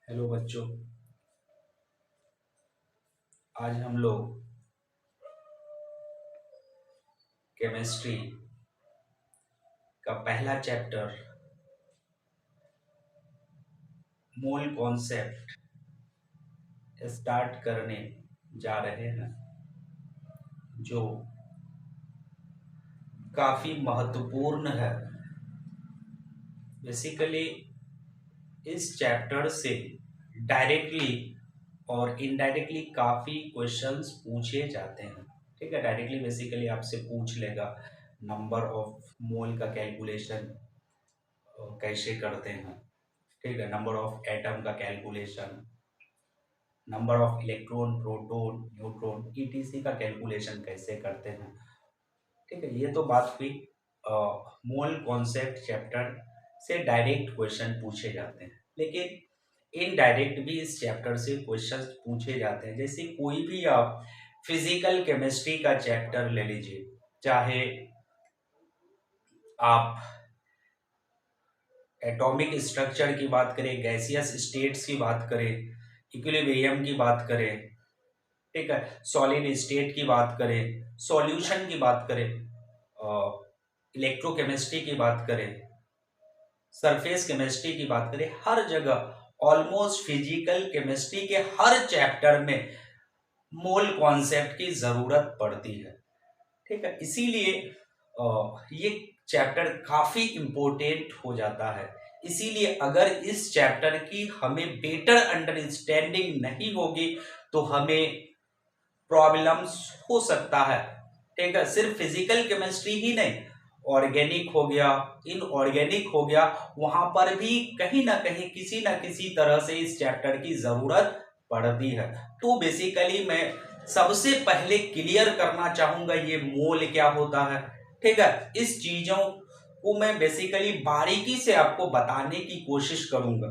Hello बच्चों। आज हम लोग केमिस्ट्री का पहला चैप्टर मोल कॉन्सेप्ट स्टार्ट करने जा रहे हैं, जो काफी महत्वपूर्ण है। बेसिकली इस चैप्टर से डायरेक्टली और इनडायरेक्टली काफी क्वेश्चंस पूछे जाते हैं। ठीक है, डायरेक्टली बेसिकली आपसे पूछ लेगा नंबर ऑफ मोल का कैलकुलेशन कैसे करते हैं। ठीक है, नंबर ऑफ एटम का calculation, number of electron, proton, neutron, etc का कैलकुलेशन कैसे करते हैं। ठीक है, ये तो बात हुई मोल कॉन्सेप्ट चैप्टर से डायरेक्ट क्वेश्चन पूछे जाते हैं, लेकिन इनडायरेक्ट भी इस चैप्टर से क्वेश्चन पूछे जाते हैं। जैसे कोई भी आप फिजिकल केमिस्ट्री का चैप्टर ले लीजिए, चाहे आप एटॉमिक स्ट्रक्चर की बात करें, गैसियस स्टेट्स की बात करें, इक्विलिब्रियम की बात करें, ठीक है, सॉलिड स्टेट की बात करें, सॉल्यूशन की बात करें, इलेक्ट्रोकेमिस्ट्री की बात करें, सरफेस केमिस्ट्री की बात करें, हर जगह ऑलमोस्ट फिजिकल केमिस्ट्री के हर चैप्टर में मोल कॉन्सेप्ट की जरूरत पड़ती है। ठीक है, इसीलिए ये चैप्टर काफी इंपॉर्टेंट हो जाता है। इसीलिए अगर इस चैप्टर की हमें बेटर अंडरस्टैंडिंग नहीं होगी तो हमें प्रॉब्लम्स हो सकता है। ठीक है, सिर्फ फिजिकल केमिस्ट्री ही नहीं, ऑर्गेनिक हो गया, इनऑर्गेनिक हो गया, वहां पर भी कहीं ना कहीं किसी ना किसी तरह से इस चैप्टर की जरूरत पड़ती है। तो बेसिकली मैं सबसे पहले क्लियर करना चाहूंगा ये मोल क्या होता है। ठीक है, इस चीजों को मैं बेसिकली बारीकी से आपको बताने की कोशिश करूंगा।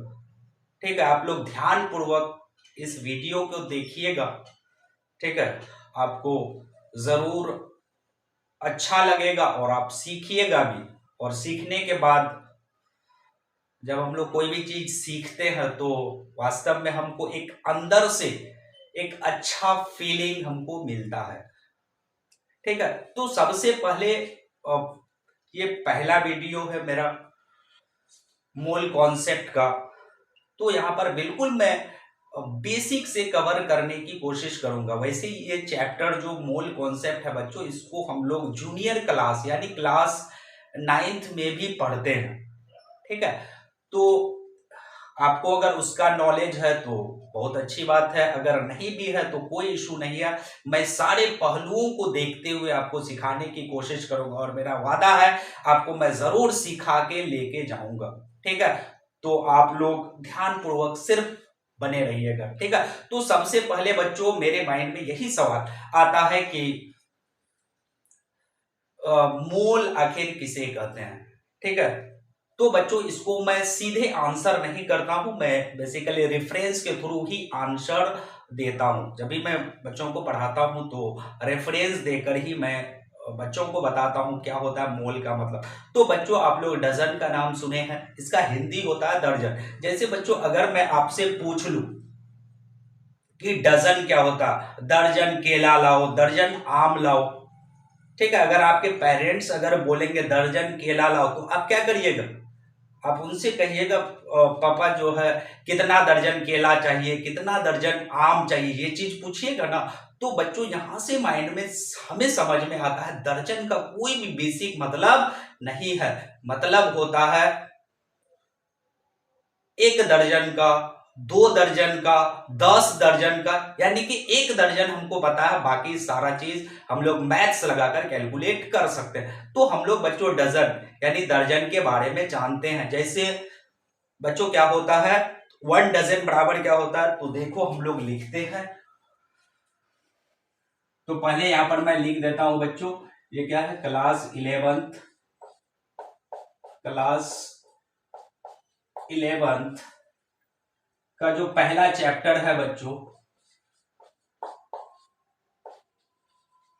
ठीक है, आप लोग ध्यान पूर्वक इस वीडियो को देखिएगा। ठीक है, आपको जरूर अच्छा लगेगा और आप सीखिएगा भी। और सीखने के बाद जब हम लोग कोई भी चीज सीखते हैं तो वास्तव में हमको एक अंदर से एक अच्छा फीलिंग हमको मिलता है। ठीक है, तो सबसे पहले ये पहला वीडियो है मेरा मोल कॉन्सेप्ट का, तो यहाँ पर बिल्कुल मैं बेसिक से कवर करने की कोशिश करूंगा। वैसे ये चैप्टर जो मोल कॉन्सेप्ट है बच्चों, इसको हम लोग जूनियर क्लास यानी क्लास 9th में भी पढ़ते हैं। ठीक है, तो आपको अगर उसका नॉलेज है तो बहुत अच्छी बात है, अगर नहीं भी है तो कोई इशू नहीं है। मैं सारे पहलुओं को देखते हुए आपको सिखाने की कोशिश करूंगा और मेरा वादा है आपको मैं जरूर सिखा के लेके जाऊंगा। ठीक है, तो आप लोग ध्यान पूर्वक सिर्फ बने रहिएगा। ठीक है, तो सबसे पहले बच्चों मेरे माइंड में यही सवाल आता है कि मोल आखिर किसे कहते हैं। ठीक है, तो बच्चों इसको मैं सीधे आंसर नहीं करता हूं, मैं बेसिकली रेफरेंस के थ्रू ही आंसर देता हूं। जब भी मैं बच्चों को पढ़ाता हूं तो रेफरेंस देकर ही मैं बच्चों को बताता हूं क्या होता है मोल का मतलब। तो बच्चों आप लोग डजन का नाम सुने हैं, इसका हिंदी होता है दर्जन। जैसे बच्चों अगर मैं आपसे पूछ लूं कि डजन क्या होता, दर्जन केला लाओ, दर्जन आम लाओ। ठीक है, अगर आपके पेरेंट्स अगर बोलेंगे दर्जन केला लाओ तो आप क्या करिएगा, आप उनसे कहिएगा पापा जो है कितना दर्जन केला चाहिए, कितना दर्जन आम चाहिए, ये चीज पूछिएगा ना। तो बच्चों यहां से माइंड में हमें समझ में आता है दर्जन का कोई भी बेसिक मतलब नहीं है। मतलब होता है एक दर्जन का, 2 दर्जन का, 10 दर्जन का, यानी कि 1 दर्जन हमको पता है, बाकी सारा चीज हम लोग मैथ्स लगाकर कैलकुलेट कर सकते हैं। तो हम लोग बच्चों डजन यानी दर्जन के बारे में जानते हैं। जैसे बच्चों क्या होता है 1 डजन बराबर क्या होता है, तो देखो हम लोग लिखते हैं। तो पहले यहां पर मैं लिख देता हूं बच्चों, ये क्या है क्लास 11th, क्लास 11th का जो पहला चैप्टर है बच्चों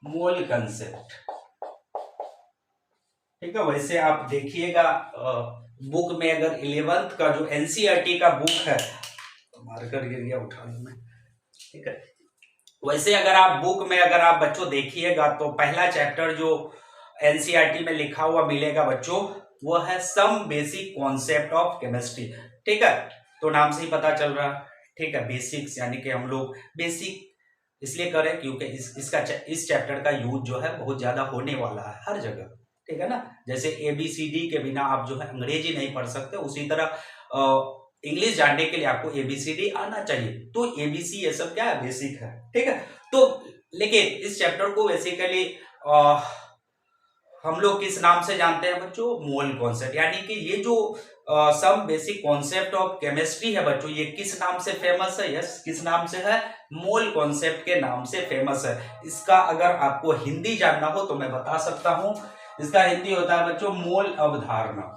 मोल कंसेप्ट। ठीक है, वैसे आप देखिएगा बुक में अगर 11th का जो एनसीईआरटी का बुक है, मार्कर गिर गया, उठा लूं मैं, ठीक है। वैसे अगर आप बुक में अगर आप बच्चों देखिएगा तो पहला चैप्टर जो एनसीईआरटी में लिखा हुआ मिलेगा बच्चों, वो है some basic concept of chemistry, ठीक है। तो नाम से ही पता चल रहा है, ठीक है, बेसिक्स, यानी कि हम लोग बेसिक इसलिए करें क्योंकि इस चैप्टर का यूज जो है बहुत ज्यादा होने वाला है हर जगह, ठीक है ना। जैसे ABCD के बिना आप जो है अंग्रेजी नहीं पढ़ सकते, उसी तरह इंग्लिश जानने के लिए आपको ABCD आना चाहिए। तो ABC ये सब क्या है, बेसिक है, ठीक है। तो लेकिन इस चैप्टर को बेसिकली हम लोग किस नाम से जानते हैं बच्चों, मोल कॉन्सेप्ट, यानी कि ये जो some basic concept of chemistry है बच्चों, ये किस नाम से फेमस है, यस किस नाम से है, मोल कॉन्सेप्ट के नाम से फेमस है। इसका अगर आपको हिंदी जानना हो तो मैं बता सकता हूं, इसका हिंदी होता है बच्चों मोल अवधारणा,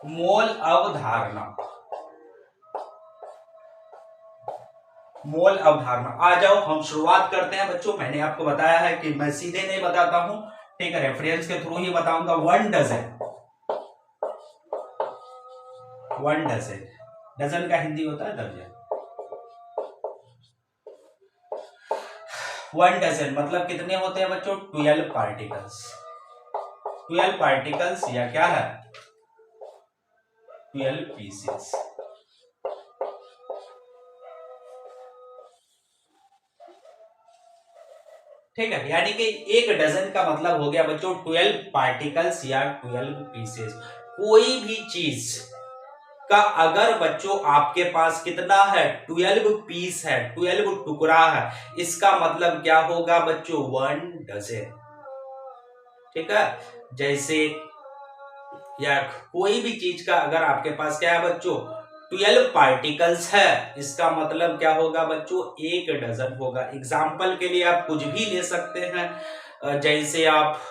मोल अवधारणा, मोल अवधारणा। आ जाओ हम शुरुआत करते हैं बच्चों। मैंने आपको बताया है कि मैं सीधे नहीं बताता हूं, ठीक है, रेफरेंस के थ्रू ही बताऊंगा। 1 डजन, 1 डजन, डजन का हिंदी होता है दर्जन। 1 डजन मतलब कितने होते हैं बच्चों, 12 पार्टिकल्स, 12 पार्टिकल्स या क्या है 12 पीसेस, ठीक है। यानी कि 1 डजन का मतलब हो गया बच्चों 12 पार्टिकल्स या 12 पीसेस। कोई भी चीज का अगर बच्चों आपके पास कितना है 12 पीस है, 12 टुकड़ा है, इसका मतलब क्या होगा बच्चों 1 डजन, ठीक है। जैसे या कोई भी चीज का अगर आपके पास क्या है बच्चों 12 पार्टिकल्स है, इसका मतलब क्या होगा बच्चों 1 डजन होगा। एग्जाम्पल के लिए आप कुछ भी ले सकते हैं, जैसे आप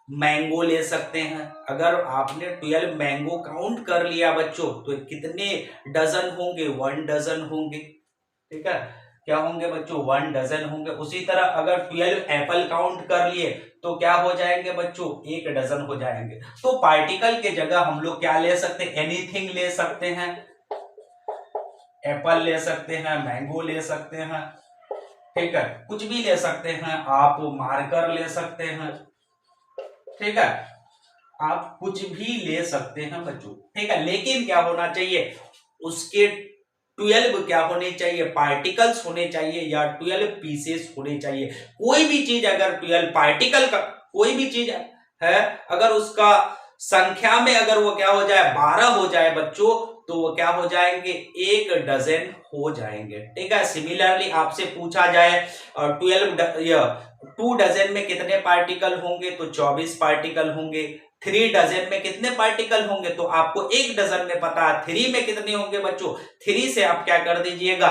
मैंगो ले सकते हैं। अगर आपने 12 मैंगो काउंट कर लिया बच्चों तो कितने डजन होंगे, 1 डजन होंगे, ठीक है। क्या होंगे बच्चों 1 डजन होंगे। उसी तरह अगर 12 एप्पल काउंट कर लिए तो क्या हो जाएंगे बच्चों 1 डजन हो जाएंगे। तो पार्टिकल के जगह हम लोग क्या ले सकते हैं, एनीथिंग ले सकते हैं, एप्पल ले सकते हैं, मैंगो ले सकते हैं, ठीक है, कुछ भी ले सकते हैं, आप मार्कर ले सकते हैं, ठीक है, आप कुछ भी ले सकते हैं बच्चों, ठीक है। लेकिन क्या होना चाहिए, उसके 12 क्या होने चाहिए, पार्टिकल्स होने चाहिए या 12 पीसेस होने चाहिए। कोई भी चीज अगर 12 पार्टिकल का कोई भी चीज है, अगर उसका संख्या में अगर वो क्या हो जाए 12 हो जाए बच्चों, तो वो क्या हो जाएंगे 1 डजन हो जाएंगे, ठीक है। सिमिलरली आपसे पूछा जाए 2 डजन में कितने पार्टिकल होंगे, तो 24 पार्टिकल होंगे। 3 डजन में कितने पार्टिकल होंगे, तो आपको 1 डजन में पता है 3 में कितने होंगे बच्चों, 3 से आप क्या कर दीजिएगा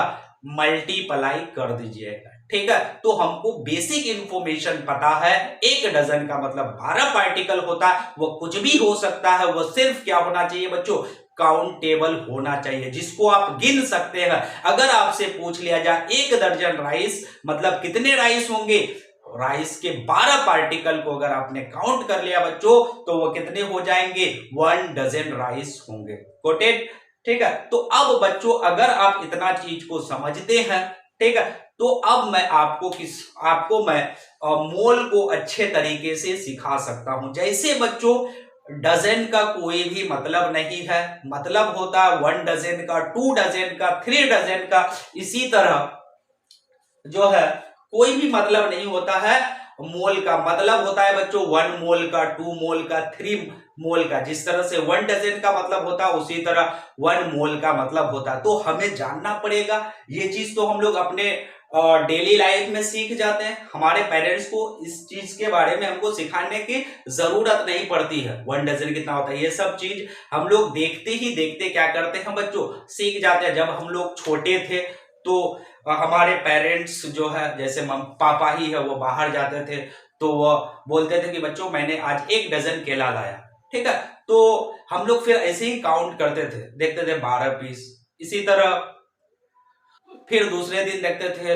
मल्टीप्लाई कर दीजिएगा, ठीक है। तो हमको बेसिक इंफॉर्मेशन पता है 1 डजन का मतलब 12 पार्टिकल होता है। वो कुछ भी हो सकता है, वो सिर्फ क्या होना चाहिए बच्चों काउंटेबल होना चाहिए, जिसको आप गिन सकते हैं। अगर आपसे पूछ लिया जाए 1 दर्जन राइस मतलब कितने राइस होंगे, राइस के 12 पार्टिकल को अगर आपने काउंट कर लिया बच्चों तो वो कितने हो जाएंगे 1 डजन राइस होंगे, गॉट इट, ठीक है। तो अब बच्चों अगर आप इतना चीज को समझते हैं, ठीक है, तो अब मैं आपको मैं मोल को अच्छे तरीके से सिखा सकता हूं। जैसे बच्चों डजन का कोई भी मतलब नहीं है, मतलब होता है 1 डजन का, 2 डजन का, 3 डजन का। इसी तरह जो है कोई भी मतलब नहीं होता है मोल का, मतलब होता है बच्चों 1 मोल का, 2 मोल का, 3 मोल का। जिस तरह से 1 डजन का मतलब होता है उसी तरह 1 मोल का मतलब होता है। तो हमें जानना पड़ेगा ये चीज, तो हम लोग अपने डेली लाइफ में सीख जाते हैं। हमारे पेरेंट्स को इस चीज के बारे में हमको सिखाने की जरूरत नहीं पड़ती है 1 डजन कितना होता है, ये सब चीज हम लोग देखते ही देखते क्या करते हैं बच्चों सीख जाते हैं। जब हम लोग छोटे थे तो हमारे पेरेंट्स जो है जैसे पापा ही है वो बाहर जाते थे तो वो बोलते थे कि बच्चों मैंने आज 1 डजन केला लाया, ठीक है। तो हम लोग फिर ऐसे ही काउंट करते थे, देखते थे 12 पीस। इसी तरह फिर दूसरे दिन देखते थे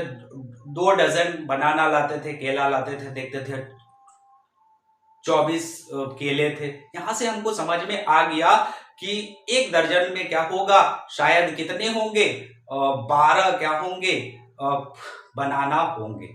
2 डजन बनाना लाते थे, केला लाते थे, देखते थे 24 केले थे। यहां से हमको समझ में आ गया कि एक दर्जन में क्या होगा, शायद कितने होंगे, 12 क्या होंगे, बनाना होंगे।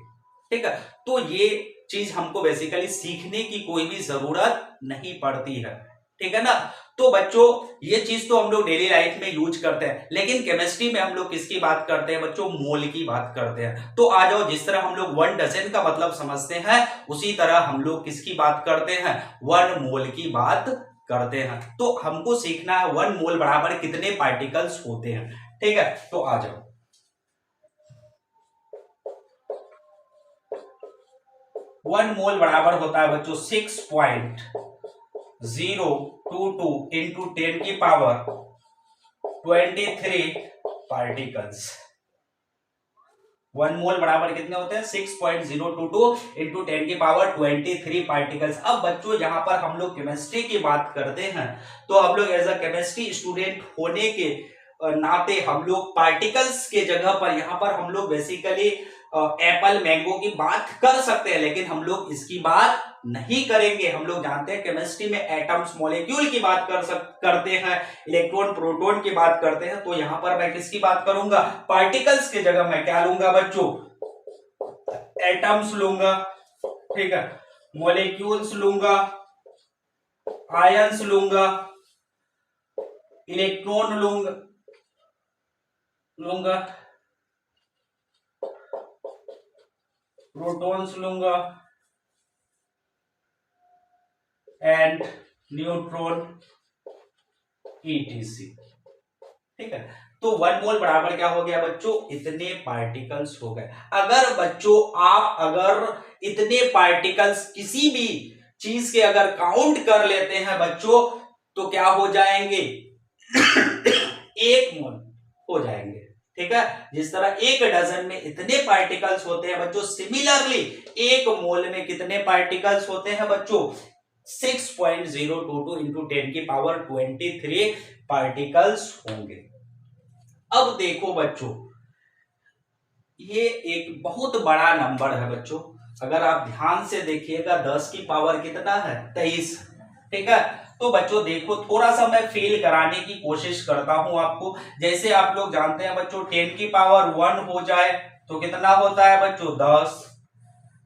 ठीक है, तो ये चीज हमको बेसिकली सीखने की कोई भी जरूरत नहीं पड़ती है। ठीक है ना। तो बच्चों ये चीज तो हम लोग डेली लाइफ में यूज करते हैं, लेकिन केमिस्ट्री में हम लोग किसकी बात करते हैं बच्चों, मोल की बात करते हैं। तो आ जाओ, जिस तरह हम लोग 1 डजन का मतलब समझते हैं, उसी तरह हम लोग किसकी बात करते हैं, 1 मोल की बात करते हैं। तो हमको सीखना है 1 मोल बराबर कितने पार्टिकल्स होते हैं। ठीक है, तो आ जाओ। 1 मोल बराबर होता है बच्चों 6.022 इंटू 10 की पावर 23 पार्टिकल्स। 1 मोल बराबर कितने होते हैं, 6.022 इंटू 10 की पावर 23 पार्टिकल्स। अब बच्चों यहां पर हम लोग केमिस्ट्री की बात करते हैं, तो हम लोग एज अ केमिस्ट्री स्टूडेंट होने के नाते हम लोग पार्टिकल्स के जगह पर यहां पर हम लोग बेसिकली एप्पल मैंगो की बात कर सकते हैं, लेकिन हम लोग इसकी बात नहीं करेंगे। हम लोग जानते हैं केमिस्ट्री में एटम्स मॉलिक्यूल की बात करते हैं, इलेक्ट्रॉन प्रोटॉन की बात करते हैं। तो यहां पर मैं किसकी बात करूंगा, पार्टिकल्स की जगह मैं क्या लूंगा बच्चों, एटम्स लूंगा। ठीक है, मॉलिक्यूल्स लूंगा, आयंस लूंगा, इलेक्ट्रॉन लूंगा, प्रोटॉन्स लूंगा एंड न्यूट्रॉन ईटीसी। ठीक है, तो 1 मोल बराबर क्या हो गया बच्चों, इतने पार्टिकल्स हो गए। अगर बच्चों आप अगर इतने पार्टिकल्स किसी भी चीज के अगर काउंट कर लेते हैं बच्चों, तो क्या हो जाएंगे 1 मोल हो जाएंगे। ठीक है, जिस तरह 1 डजन में इतने पार्टिकल्स होते हैं बच्चों, सिमिलरली 1 मोल में कितने पार्टिकल्स होते हैं बच्चों, 6.022 इंटू 10 की पावर 23 पार्टिकल्स होंगे। अब देखो बच्चों, ये एक बहुत बड़ा नंबर है बच्चों। अगर आप ध्यान से देखिएगा 10 की पावर कितना है, 23। ठीक है, तो बच्चों देखो, थोड़ा सा मैं फील कराने की कोशिश करता हूं आपको। जैसे आप लोग जानते हैं बच्चों 10 की पावर 1 हो जाए तो कितना होता है बच्चों, 10।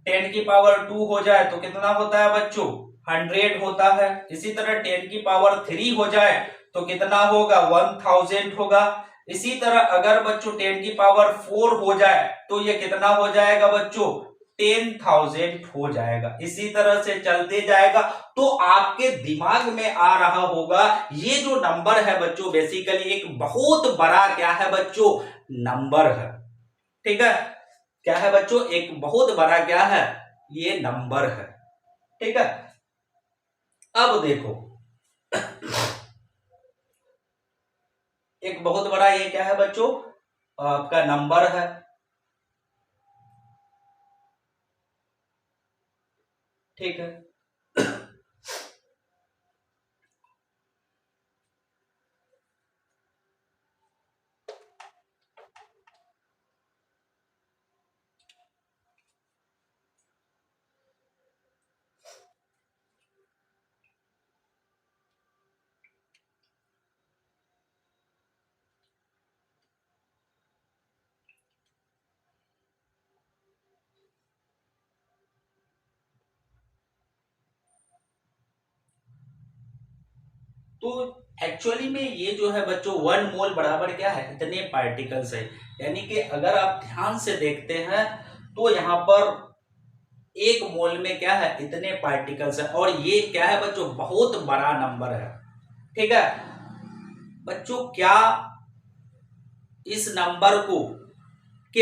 10 की पावर 2 हो जाए तो कितना होता है बच्चों, 100 होता है। इसी तरह 10 की पावर 3 हो जाए तो कितना होगा, 1000 होगा। इसी तरह अगर बच्चों 10 की पावर 4 हो जाए तो ये कितना हो जाएगा बच्चों, 10,000 हो जाएगा। इसी तरह से चलते जाएगा। तो आपके दिमाग में आ रहा होगा ये जो नंबर है बच्चों, बेसिकली एक बहुत बड़ा क्या है बच्चों, नंबर है। ठीक है, क्या है बच्चों, एक बहुत बड़ा क्या है, ये नंबर है। ठीक है, अब देखो एक बहुत बड़ा ये क्या है बच्चों, आपका नंबर है। ठीक है, तो एक्चुअली में ये जो है बच्चों 1 मोल बराबर क्या है, इतने पार्टिकल्स है। यानी कि अगर आप ध्यान से देखते हैं तो यहां पर 1 मोल में क्या है, इतने पार्टिकल्स है। और ये क्या है बच्चों, बहुत बड़ा नंबर है। ठीक है बच्चों, क्या इस नंबर को के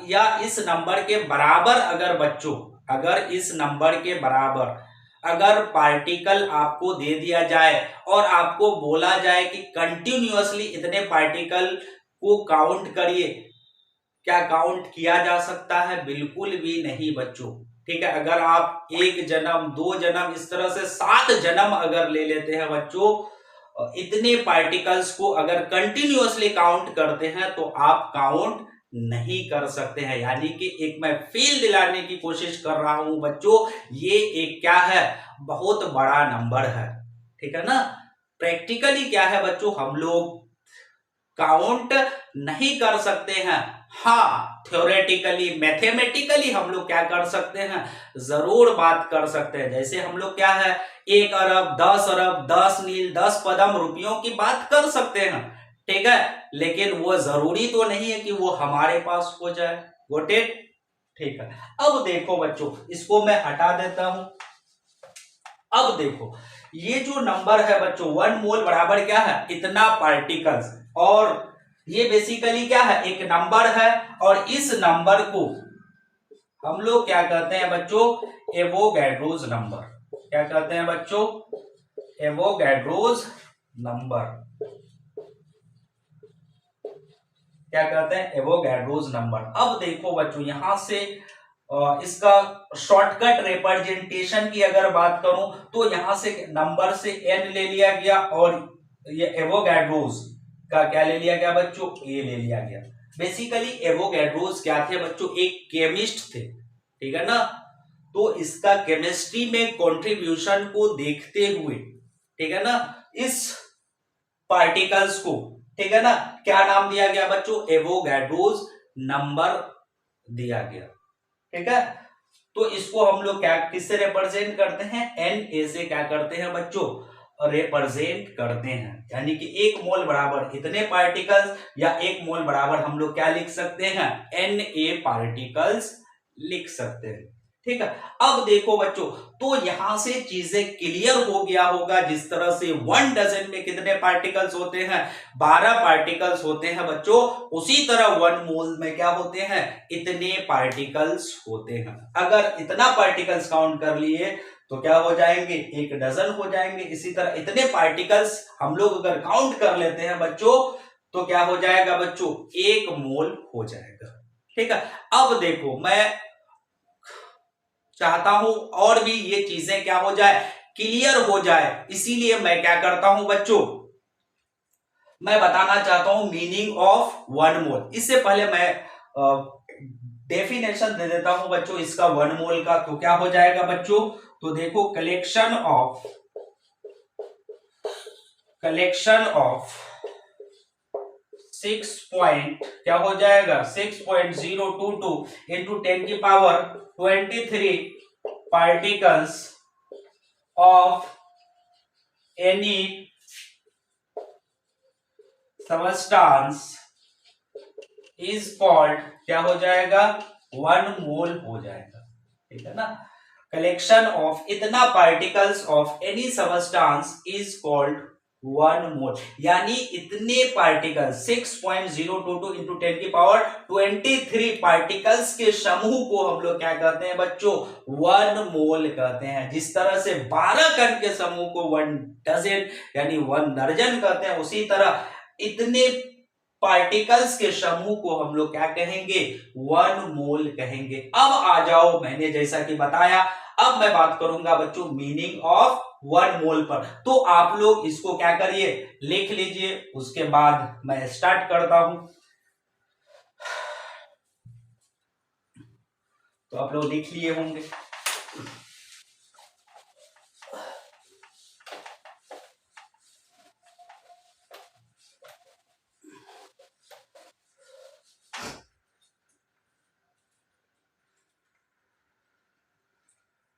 या इस नंबर के बराबर अगर बच्चों, अगर इस नंबर के बराबर अगर पार्टिकल आपको दे दिया जाए और आपको बोला जाए कि कंटिन्यूअसली इतने पार्टिकल को काउंट करिए, क्या काउंट किया जा सकता है, बिल्कुल भी नहीं बच्चों। ठीक है, अगर आप 1 जन्म 2 जन्म इस तरह से 7 जन्म अगर ले लेते हैं बच्चों, इतने पार्टिकल्स को अगर कंटिन्यूअसली काउंट करते हैं तो आप काउंट नहीं कर सकते हैं। यानी कि एक मैं फील दिलाने की कोशिश कर रहा हूं बच्चों, ये एक क्या है, बहुत बड़ा नंबर है। ठीक है ना। प्रैक्टिकली क्या है बच्चों, हम लोग काउंट नहीं कर सकते हैं। हाँ, थ्योरेटिकली मैथमेटिकली हम लोग क्या कर सकते हैं, जरूर बात कर सकते हैं। जैसे हम लोग क्या है 1 अरब 10 अरब 10 नील 10 पदम रुपयों की बात कर सकते हैं, ठीक है, लेकिन वो जरूरी तो नहीं है कि वो हमारे पास हो जाए। Got it? ठीक है। अब देखो बच्चों, इसको मैं हटा देता हूं। अब देखो ये जो नंबर है बच्चों 1 मोल बराबर क्या है, इतना पार्टिकल्स। और ये बेसिकली क्या है, एक नंबर है, और इस नंबर को हम लोग क्या कहते हैं बच्चों, एवोगैड्रोस नंबर। क्या कहते हैं बच्चों, एवोगैड्रोस नंबर। क्या कहते हैं, एवोगैड्रोस नंबर। अब देखो बच्चों यहां से इसका शॉर्टकट रिप्रेजेंटेशन की अगर बात करूं तो यहां से नंबर से n ले लिया गया, और ये एवोगैड्रोस का क्या ले लिया गया बच्चों, a ले लिया गया। बेसिकली एवोगैड्रोस क्या थे बच्चों, एक केमिस्ट थे, ठीक है ना। तो इसका केमिस्ट्री में कंट्रीब्यूशन को देखते हुए, ठीक है ना, इस पार्टिकल्स को, ठीक है ना, क्या नाम दिया गया बच्चों, एवोगैड्रोस नंबर दिया गया, ठीक है। तो इसको हम लोग क्या किससे रिप्रेजेंट करते हैं, Na से क्या करते हैं बच्चों, रिप्रेजेंट करते हैं। यानी कि 1 मोल बराबर इतने पार्टिकल्स, या 1 मोल बराबर हम लोग क्या लिख सकते हैं, Na पार्टिकल्स लिख सकते हैं, ठीक है। अब देखो बच्चों, तो यहां से चीजें क्लियर हो गया होगा। जिस तरह से 1 डजन में कितने पार्टिकल्स होते हैं, 12 पार्टिकल्स होते हैं बच्चों, उसी तरह 1 मोल में क्या होते हैं, इतने पार्टिकल्स होते हैं। अगर इतना पार्टिकल्स काउंट कर लिए तो क्या हो जाएंगे, 1 डजन हो जाएंगे। इसी तरह इतने पार्टिकल्स हम लोग अगर काउंट कर लेते हैं बच्चों, तो क्या हो जाएगा बच्चों, 1 मोल हो जाएगा, ठीक है। अब देखो मैं चाहता हूं और भी ये चीजें क्या हो जाए, क्लियर हो जाए, इसीलिए मैं क्या करता हूं बच्चों, मैं बताना चाहता हूं मीनिंग ऑफ 1 मोल। इससे पहले मैं डेफिनेशन दे देता हूं बच्चों इसका 1 मोल का। तो क्या हो जाएगा बच्चों, तो देखो कलेक्शन ऑफ 6 पॉइंट क्या हो जाएगा, 6.022 इंटू 10 की power 23 particles of any substance is called, क्या हो जाएगा, 1 मोल हो जाएगा, ठीक है ना। कलेक्शन ऑफ इतना particles of any substance is called 1 मोल। यानी इतने पार्टिकल 6.022 इंटू 10 की पावर 23 पार्टिकल्स के समूह को हम लोग क्या कहते हैं बच्चों, 1 मोल कहते हैं। जिस तरह से 12 कण के समूह को 1 डजन यानी 1 दर्जन कहते हैं, उसी तरह इतने पार्टिकल्स के समूह को हम लोग क्या कहेंगे, 1 मोल कहेंगे। अब आ जाओ, मैंने जैसा कि बताया, अब मैं बात करूंगा बच्चों मीनिंग ऑफ 1 मोल पर। तो आप लोग इसको क्या करिए, लिख लीजिए, उसके बाद मैं स्टार्ट करता हूं। तो आप लोग लिख लिए होंगे।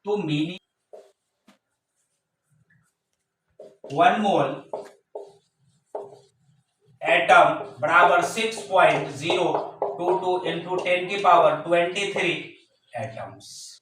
तो मीनिंग 1 मोल एटम बराबर 6.022 इंटू 10 की पावर 23 एटम्स,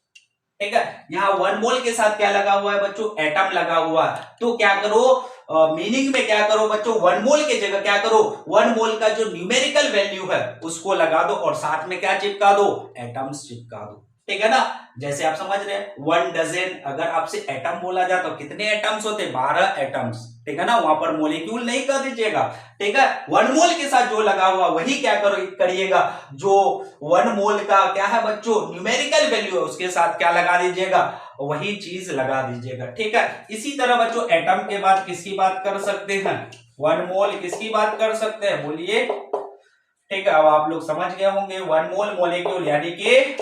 ठीक है। यहाँ 1 मोल के साथ क्या लगा हुआ है बच्चों, एटम लगा हुआ है। तो क्या करो, मीनिंग में क्या करो बच्चों, 1 मोल के जगह क्या करो, 1 मोल का जो न्यूमेरिकल वैल्यू है उसको लगा दो, और साथ में क्या चिपका दो, एटम्स चिपका दो, ठीक है ना। जैसे आप समझ रहे हैं 1 डजन, अगर आपसे एटम बोला जाए तो कितने एटम्स होते, 12 एटम्स, ठीक है ना। वहां पर मोलिक्यूल नहीं कर दीजिएगा, ठीक है। 1 मोल के साथ जो लगा हुआ वही क्या करिएगा, जो 1 मोल का क्या है बच्चों न्यूमेरिकल वैल्यू है उसके साथ क्या लगा दीजिएगा, वही चीज लगा दीजिएगा, ठीक है। इसी तरह बच्चों एटम के बाद किसकी बात कर सकते हैं, 1 मोल किसकी बात कर सकते हैं, बोलिए, ठीक है। अब आप लोग समझ गए होंगे 1 मोल मॉलिक्यूल यानी कि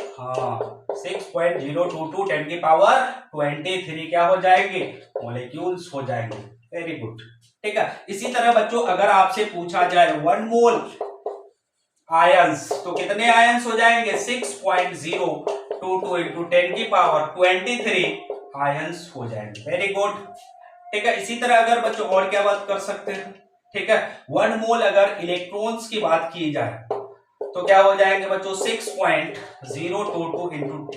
6.022 10 की पावर 23 क्या हो जाएंगे, मॉलिक्यूल्स हो जाएंगे। Very good. ठीक है। इसी तरह बच्चों अगर आपसे पूछा जाए 1 मोल आयंस, तो कितने आयंस हो जाएंगे? 6.022 इंटू 10 की पावर 23 आयंस हो जाएंगे। Very good. ठीक है। इसी तरह अगर बच्चों और क्या बात कर सकते हैं? ठीक है, 1 मोल अगर इलेक्ट्रॉन्स की बात की जाए तो क्या हो जाएंगे बच्चों? 6.022 इंटू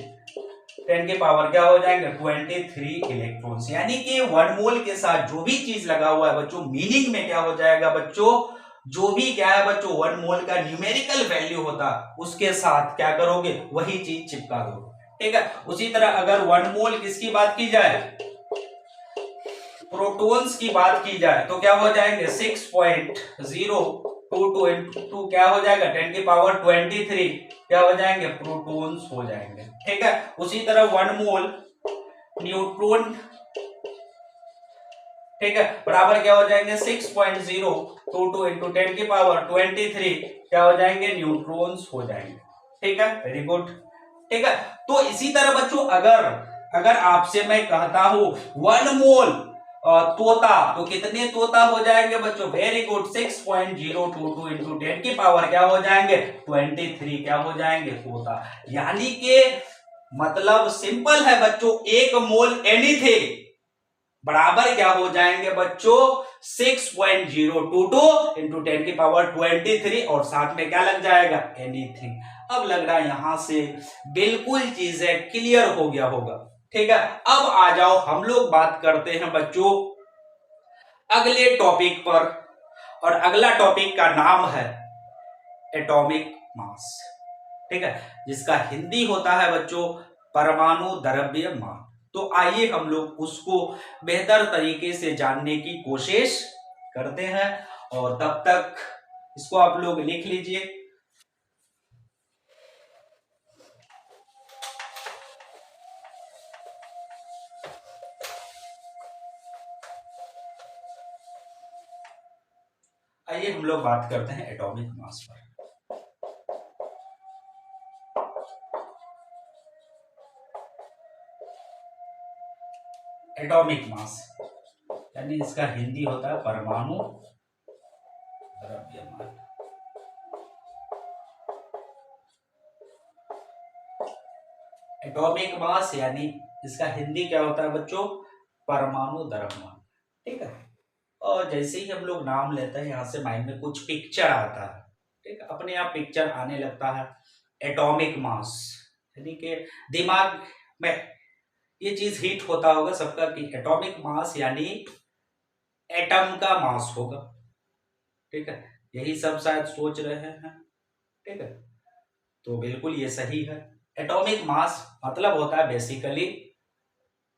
10 की पावर क्या हो जाएंगे? 23 इलेक्ट्रॉन्स। यानी कि 1 मोल के साथ जो भी चीज लगा हुआ है बच्चों, मीनिंग में क्या हो जाएगा बच्चों? जो भी क्या है बच्चों 1 मोल का न्यूमेरिकल वैल्यू होता उसके साथ क्या करोगे? वही चीज चिपका दोगे। ठीक है। उसी तरह अगर 1 मोल किसकी बात की जाए? प्रोटॉन्स की बात की जाए तो क्या हो जाएंगे? 6.022 इंटू क्या हो जाएगा? 10 की पावर 23 क्या हो जाएंगे? प्रोटॉन्स हो जाएंगे। ठीक है। उसी तरह 1 मोल न्यूट्रॉन, ठीक है, बराबर क्या हो जाएंगे? 6.022 इंटू 10 की पावर 23 क्या हो जाएंगे? न्यूट्रॉन्स हो जाएंगे। ठीक है, वेरी गुड। ठीक है। तो इसी तरह बच्चों अगर अगर आपसे मैं कहता हूं 1 मोल तोता, तो कितने तोता हो जाएंगे बच्चों? वेरी गुड, 6.022 इंटू 10 की पावर क्या हो जाएंगे? 23 क्या हो जाएंगे? तोता। यानी कि मतलब सिंपल है बच्चों, 1 मोल एनीथिंग बराबर क्या हो जाएंगे बच्चों? 6.022 इंटू 10 की पावर 23 और साथ में क्या लग जाएगा? एनीथिंग। अब लग रहा है यहां से बिल्कुल चीजें क्लियर हो गया होगा। ठीक है। अब आ जाओ हम लोग बात करते हैं बच्चों अगले टॉपिक पर, और अगला टॉपिक का नाम है एटॉमिक मास। ठीक है, जिसका हिंदी होता है बच्चों परमाणु द्रव्यमान। तो आइए हम लोग उसको बेहतर तरीके से जानने की कोशिश करते हैं, और तब तक इसको आप लोग लिख लीजिए। आइए हम लोग बात करते हैं एटॉमिक मास पर। एटॉमिक मास यानी इसका हिंदी होता है परमाणु द्रव्यमान। एटॉमिक मास यानी इसका हिंदी क्या होता है बच्चों? परमाणु द्रव्यमान। ठीक है। और जैसे ही हम लोग नाम लेते हैं यहां से माइंड में कुछ पिक्चर आता है। ठीक है, अपने आप पिक्चर आने लगता है एटॉमिक मास, यानी कि दिमाग में ये चीज हिट होता होगा सबका कि एटॉमिक मास यानी एटम का मास होगा। ठीक है, यही सब शायद सोच रहे हैं। ठीक है, तो बिल्कुल ये सही है। एटॉमिक मास मतलब होता है बेसिकली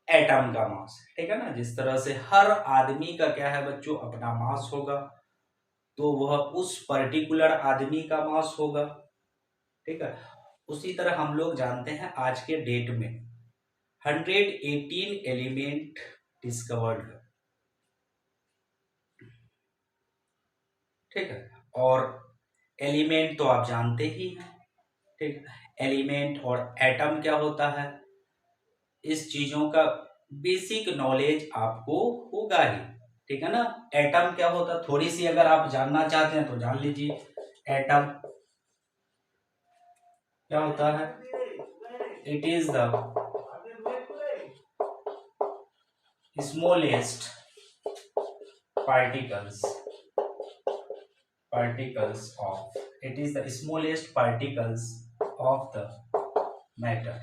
एटम का मास। ठीक है ना, जिस तरह से हर आदमी का क्या है बच्चों अपना मास होगा, तो वह उस पर्टिकुलर आदमी का मास होगा। ठीक है। उसी तरह हम लोग जानते हैं आज के डेट में 118 एलिमेंट डिस्कवर्ड है। ठीक है। और एलिमेंट तो आप जानते ही हैं। ठीक, एलिमेंट और एटम क्या होता है, इस चीजों का बेसिक नॉलेज आपको होगा ही। ठीक है ना। एटम क्या होता है थोड़ी सी अगर आप जानना चाहते हैं तो जान लीजिए। एटम क्या होता है? It is the smallest particles it is the smallest particles of the matter।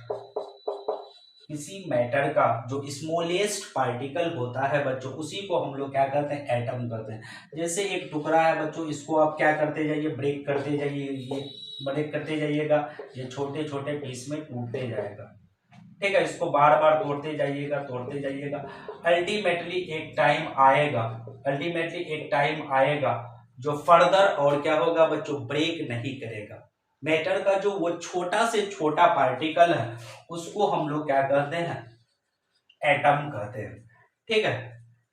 किसी मैटर का जो स्मॉलेस्ट पार्टिकल होता है बच्चों, उसी को हम लोग क्या करते हैं? एटम करते हैं। जैसे एक टुकड़ा है बच्चों, इसको आप क्या करते जाइए? ब्रेक करते जाइए, ये ब्रेक करते जाइएगा, ये छोटे छोटे पीस में टूटते जाएगा। ठीक है, इसको बार बार तोड़ते जाइएगा। अल्टीमेटली एक टाइम आएगा जो फर्दर और क्या होगा बच्चों? ब्रेक नहीं करेगा। मैटर का जो वो छोटा से छोटा पार्टिकल है उसको हम लोग क्या कहते हैं? एटम कहते हैं। ठीक है।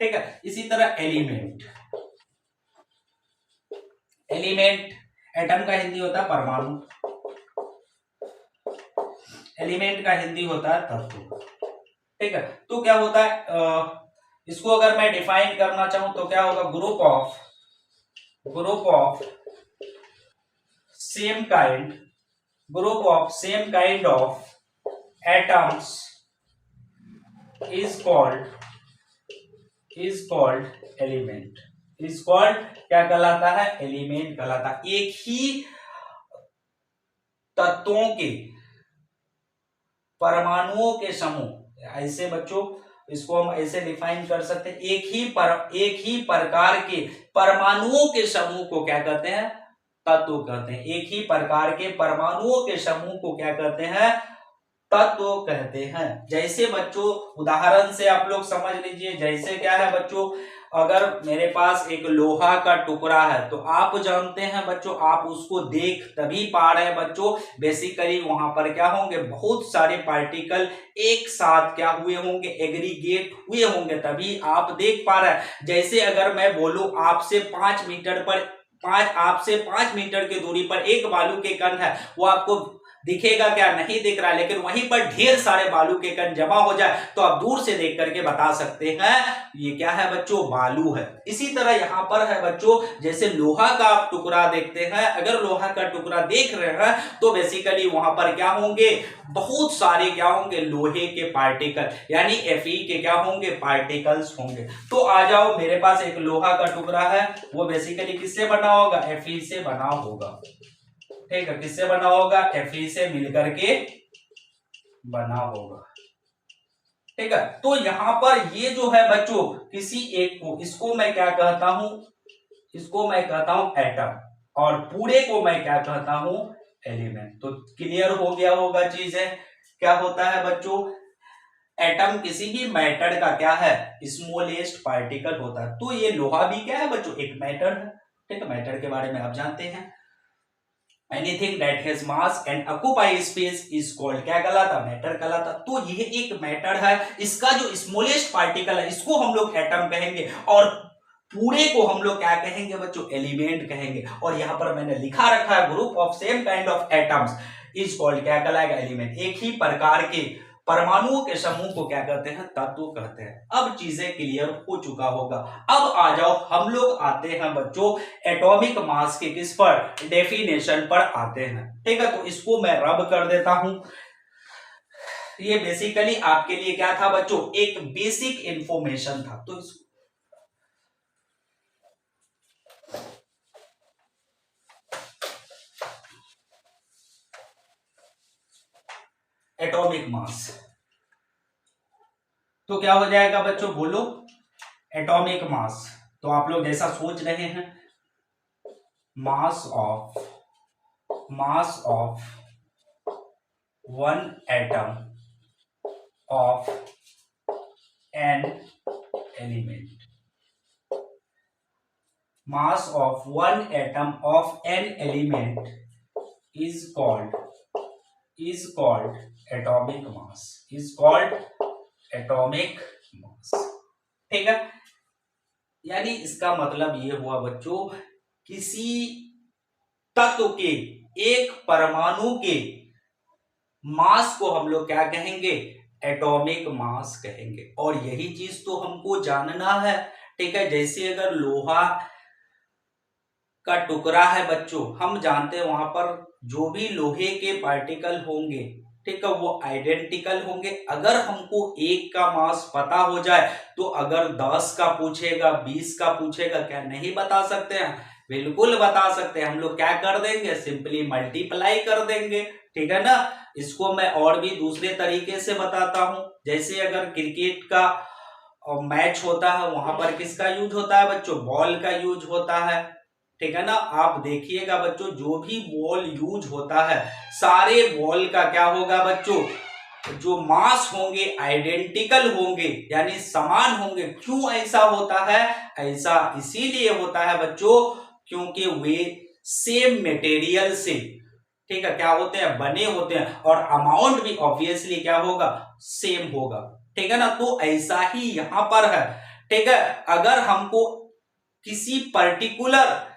ठीक है। इसी तरह एलिमेंट एलिमेंट एटम का हिंदी होता है परमाणु, एलिमेंट का हिंदी होता है तत्व। ठीक है। तो क्या होता है इसको अगर मैं डिफाइन करना चाहूं तो क्या होगा, group of same kind of atoms is called element. Is called क्या कहलाता है, एलिमेंट कहलाता है। एक ही तत्वों के, परमाणुओं के समूह, ऐसे बच्चों इसको हम ऐसे डिफाइन कर सकते हैं, एक ही प्रकार के परमाणुओं के समूह को क्या कहते हैं, तत्व कहते हैं। एक ही प्रकार के परमाणुओं के समूह को क्या कहते हैं, तत्व कहते हैं। जैसे बच्चों उदाहरण से आप लोग समझ लीजिए, जैसे क्या है बच्चों, अगर मेरे पास एक लोहा का टुकड़ा है तो आप जानते हैं बच्चों, आप उसको देख तभी पा रहे हैं बच्चों, बेसिकली वहां पर क्या होंगे, बहुत सारे पार्टिकल एक साथ क्या हुए होंगे, एग्रीगेट हुए होंगे, तभी आप देख पा रहे हैं। जैसे अगर मैं बोलूं आपसे 5 मीटर पर आपसे 5 मीटर की दूरी पर एक बालू के कण है, वो आपको दिखेगा क्या, नहीं दिख रहा है, लेकिन वहीं पर ढेर सारे बालू के कण जमा हो जाए तो आप दूर से देख करके बता सकते हैं ये क्या है बच्चों, बालू है। इसी तरह यहां पर है बच्चों, जैसे लोहा का आप टुकड़ा देखते हैं, अगर लोहा का टुकड़ा देख रहे हैं तो बेसिकली वहां पर क्या होंगे, बहुत सारे क्या होंगे, लोहे के पार्टिकल, यानी Fe के क्या होंगे, पार्टिकल्स होंगे। तो आ जाओ, मेरे पास एक लोहा का टुकड़ा है, वो बेसिकली किससे बना होगा, Fe से बना होगा। ठीक है, किससे बना होगा, Fe से मिलकर के बना होगा। ठीक है, तो यहां पर ये जो है बच्चों, किसी एक को, इसको मैं क्या कहता हूं, इसको मैं कहता हूं एटम, और पूरे को मैं क्या कहता हूं, एलिमेंट। तो क्लियर हो गया होगा चीजें, क्या होता है बच्चों, एटम किसी भी मैटर का क्या है, स्मॉलेस्ट पार्टिकल होता है। तो ये लोहा भी क्या है बच्चों, एक मैटर है। ठीक है, मैटर के बारे में आप जानते हैं, anything that has mass and occupy space is called क्या कहलाता, मैटर कहलाता। तो ये एक मैटर है, इसका जो स्मॉलेस्ट पार्टिकल है इसको हम लोग एटम कहेंगे, और पूरे को हम लोग क्या कहेंगे बच्चों, एलिमेंट कहेंगे। और यहां पर मैंने लिखा रखा है, group of same kind of atoms is called क्या कहलाएगा, एलिमेंट। एक ही प्रकार के परमाणुओं के समूह को क्या कहते हैं, तत्व कहते हैं। अब चीजें क्लियर हो चुका होगा। अब आ जाओ, हम लोग आते हैं बच्चों एटॉमिक मास के किस पर, डेफिनेशन पर आते हैं। ठीक है, तो इसको मैं रब कर देता हूं। ये बेसिकली आपके लिए क्या था बच्चों, एक बेसिक इंफॉर्मेशन था। तो एटॉमिक मास, तो क्या हो जाएगा बच्चों, बोलो, एटॉमिक मास। तो आप लोग जैसा सोच रहे हैं, mass of one atom of an element, mass of one atom of an element is called atomic mass, is called atomic mass. ठीक है, यानी इसका मतलब ये हुआ बच्चों, किसी तत्व के, एक परमाणु के मास को हम लोग क्या कहेंगे, एटॉमिक मास कहेंगे। और यही चीज तो हमको जानना है। ठीक है, जैसे अगर लोहा का टुकड़ा है बच्चों, हम जानते हैं वहां पर जो भी लोहे के पार्टिकल होंगे, ठीक है, वो आइडेंटिकल होंगे। अगर हमको एक का मास पता हो जाए तो अगर 10 का पूछेगा, 20 का पूछेगा, क्या नहीं बता सकते हैं, बिल्कुल बता सकते हैं। हम लोग क्या कर देंगे, सिंपली मल्टीप्लाई कर देंगे। ठीक है ना, इसको मैं और भी दूसरे तरीके से बताता हूं। जैसे अगर क्रिकेट का मैच होता है, वहां पर किसका यूज होता है बच्चों, बॉल का यूज होता है। ठीक है ना, आप देखिएगा बच्चों, जो भी बॉल यूज होता है, सारे बॉल का क्या होगा बच्चों, जो मास होंगे आइडेंटिकल होंगे, यानी समान होंगे। क्यों ऐसा होता है, ऐसा इसीलिए होता है बच्चों, क्योंकि वे सेम मटेरियल से, ठीक है, क्या होते हैं, बने होते हैं, और अमाउंट भी ऑब्वियसली क्या होगा, सेम होगा। ठीक है ना, तो ऐसा ही यहां पर है। ठीक है, अगर हमको किसी पर्टिकुलर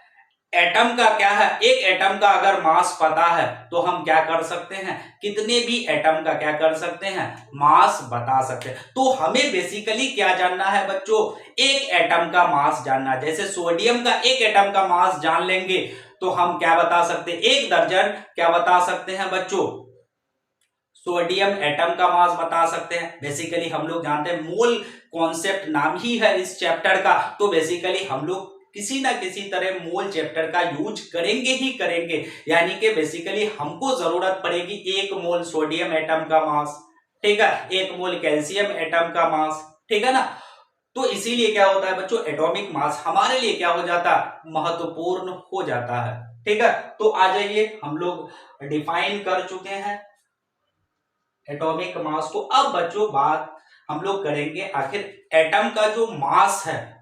एटम का क्या है, एक एटम का अगर मास पता है तो हम क्या कर सकते हैं, कितने भी एटम का क्या कर सकते हैं, मास बता सकते हैं। तो हमें बेसिकली क्या जानना है बच्चों, एक एटम का मास जानना। जैसे सोडियम का एक एटम का मास जान लेंगे तो हम क्या बता सकते हैं, 1 दर्जन क्या बता सकते हैं बच्चों, सोडियम एटम का मास बता सकते हैं। बेसिकली हम लोग जानते हैं, मोल कॉन्सेप्ट नाम ही है इस चैप्टर का, तो बेसिकली हम लोग किसी ना किसी तरह मोल चैप्टर का यूज करेंगे ही करेंगे। यानी कि बेसिकली हमको जरूरत पड़ेगी 1 मोल सोडियम एटम का मास, ठीक है, 1 मोल कैल्शियम एटम का मास, ठीक है ना। तो इसीलिए क्या होता है बच्चों, एटॉमिक मास हमारे लिए क्या हो जाता है, महत्वपूर्ण हो जाता है, ठीक है। तो आ जाइए, हम लोग डिफाइन कर चुके हैं एटॉमिक मास को। अब बच्चों बात हम लोग करेंगे आखिर एटम का जो मास है,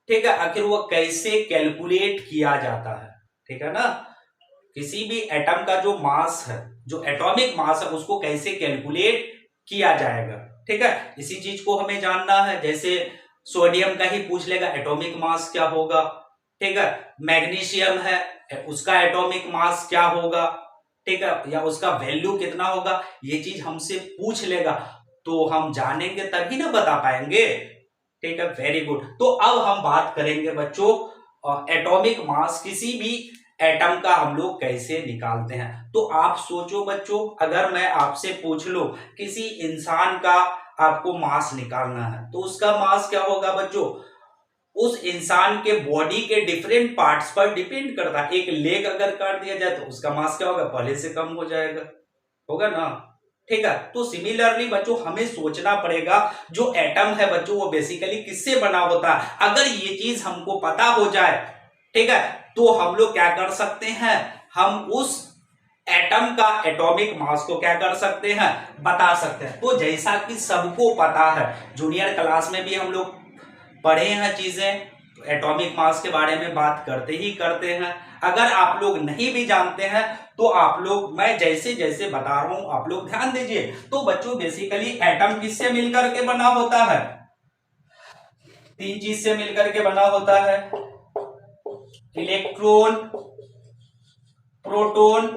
ठीक है, आखिर वो कैसे कैलकुलेट किया जाता है, ठीक है ना। किसी भी एटम का जो मास है, जो एटॉमिक मास है, उसको कैसे कैलकुलेट किया जाएगा, ठीक है, इसी चीज को हमें जानना है। जैसे सोडियम का ही पूछ लेगा एटॉमिक मास क्या होगा, ठीक है, मैग्नीशियम है उसका एटॉमिक मास क्या होगा, ठीक है, या उसका वैल्यू कितना होगा, ये चीज हमसे पूछ लेगा तो हम जानेंगे तभी ना बता पाएंगे, ठीक है, वेरी गुड। तो अब हम बात करेंगे बच्चों एटॉमिक मास किसी भी एटम का हम लोग कैसे निकालते हैं। तो आप सोचो बच्चों, अगर मैं आपसे पूछ लूं किसी इंसान का आपको मास निकालना है तो उसका मास क्या होगा बच्चों, उस इंसान के बॉडी के डिफरेंट पार्ट्स पर डिपेंड करता है। एक लेग अगर काट दिया जाए तो उसका मास क्या होगा, पहले से कम हो जाएगा, होगा ना, ठीक है। तो सिमिलरली बच्चों हमें सोचना पड़ेगा जो एटम है बच्चों वो बेसिकली किससे बना होता है। अगर ये चीज हमको पता हो जाए, ठीक है, तो हम लोग क्या कर सकते हैं, हम उस एटम का एटॉमिक मास को क्या कर सकते हैं, बता सकते हैं। तो जैसा कि सबको पता है, जूनियर क्लास में भी हम लोग पढ़े हैं चीजें, एटॉमिक मास के बारे में बात करते ही करते हैं। अगर आप लोग नहीं भी जानते हैं तो आप लोग, मैं जैसे जैसे बता रहा हूं आप लोग ध्यान दीजिए। तो बच्चों बेसिकली एटम किससे मिलकर के बना होता है, 3 चीज से मिलकर के बना होता है, इलेक्ट्रॉन, प्रोटॉन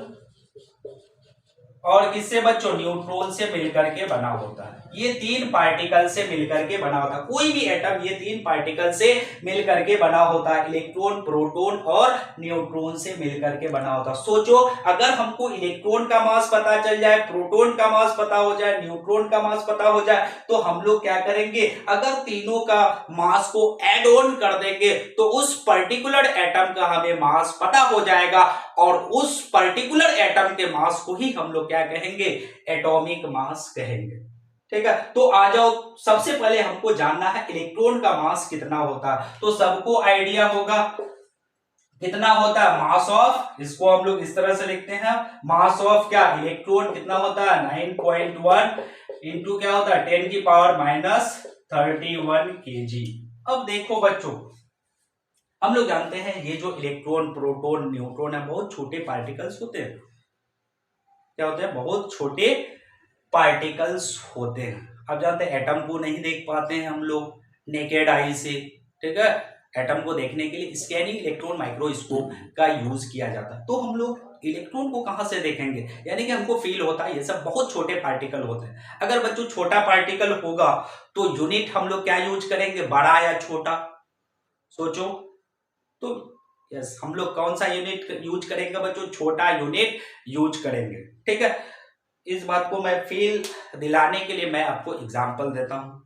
और किससे बच्चों, न्यूट्रॉन से मिलकर के बना होता है। ये 3 पार्टिकल से मिलकर के बना होता है, कोई भी एटम ये 3 पार्टिकल से मिलकर के बना होता है, इलेक्ट्रॉन, प्रोटॉन और न्यूट्रॉन से मिलकर के बना होता है। सोचो अगर हमको इलेक्ट्रॉन का मास पता चल जाए, प्रोटॉन का मास पता हो जाए, न्यूट्रॉन का मास पता हो जाए, तो हम लोग क्या करेंगे, अगर तीनों का मास को एड ऑन कर देंगे तो उस पर्टिकुलर एटम का हमें मास पता हो जाएगा और उस पर्टिकुलर एटम के मास को ही हम लोग क्या कहेंगे, एटॉमिक मास कहेंगे, ठीक है। तो आ जाओ, सबसे पहले हमको जानना है इलेक्ट्रॉन का मास कितना होता है। तो सबको आइडिया होगा कितना होता है, मास ऑफ, इसको हम लोग इस तरह से लिखते हैं, मास ऑफ क्या, इलेक्ट्रॉन कितना होता है 9.1 इंटू क्या होता है 10⁻31 kg। अब देखो बच्चों, हम लोग जानते हैं ये जो इलेक्ट्रॉन, प्रोटॉन, न्यूट्रॉन है बहुत छोटे पार्टिकल्स होते हैं, क्या होते हैं, बहुत छोटे पार्टिकल्स होते हैं। अब जानते हैं एटम को नहीं देख पाते हैं हम लोग नेकेड आई से, ठीक है, एटम को देखने के लिए स्कैनिंग इलेक्ट्रॉन माइक्रोस्कोप का यूज किया जाता है। तो हम लोग इलेक्ट्रॉन को कहां से देखेंगे, यानी कि हमको फील होता है ये सब बहुत छोटे पार्टिकल होते हैं। अगर बच्चों छोटा पार्टिकल होगा तो यूनिट हम लोग क्या यूज करेंगे, बड़ा या छोटा, सोचो। तो यस, हम लोग कौन सा यूनिट यूज करेंगे बच्चों, छोटा यूनिट यूज करेंगे, ठीक है। इस बात को मैं फील दिलाने के लिए मैं आपको एग्जांपल देता हूं।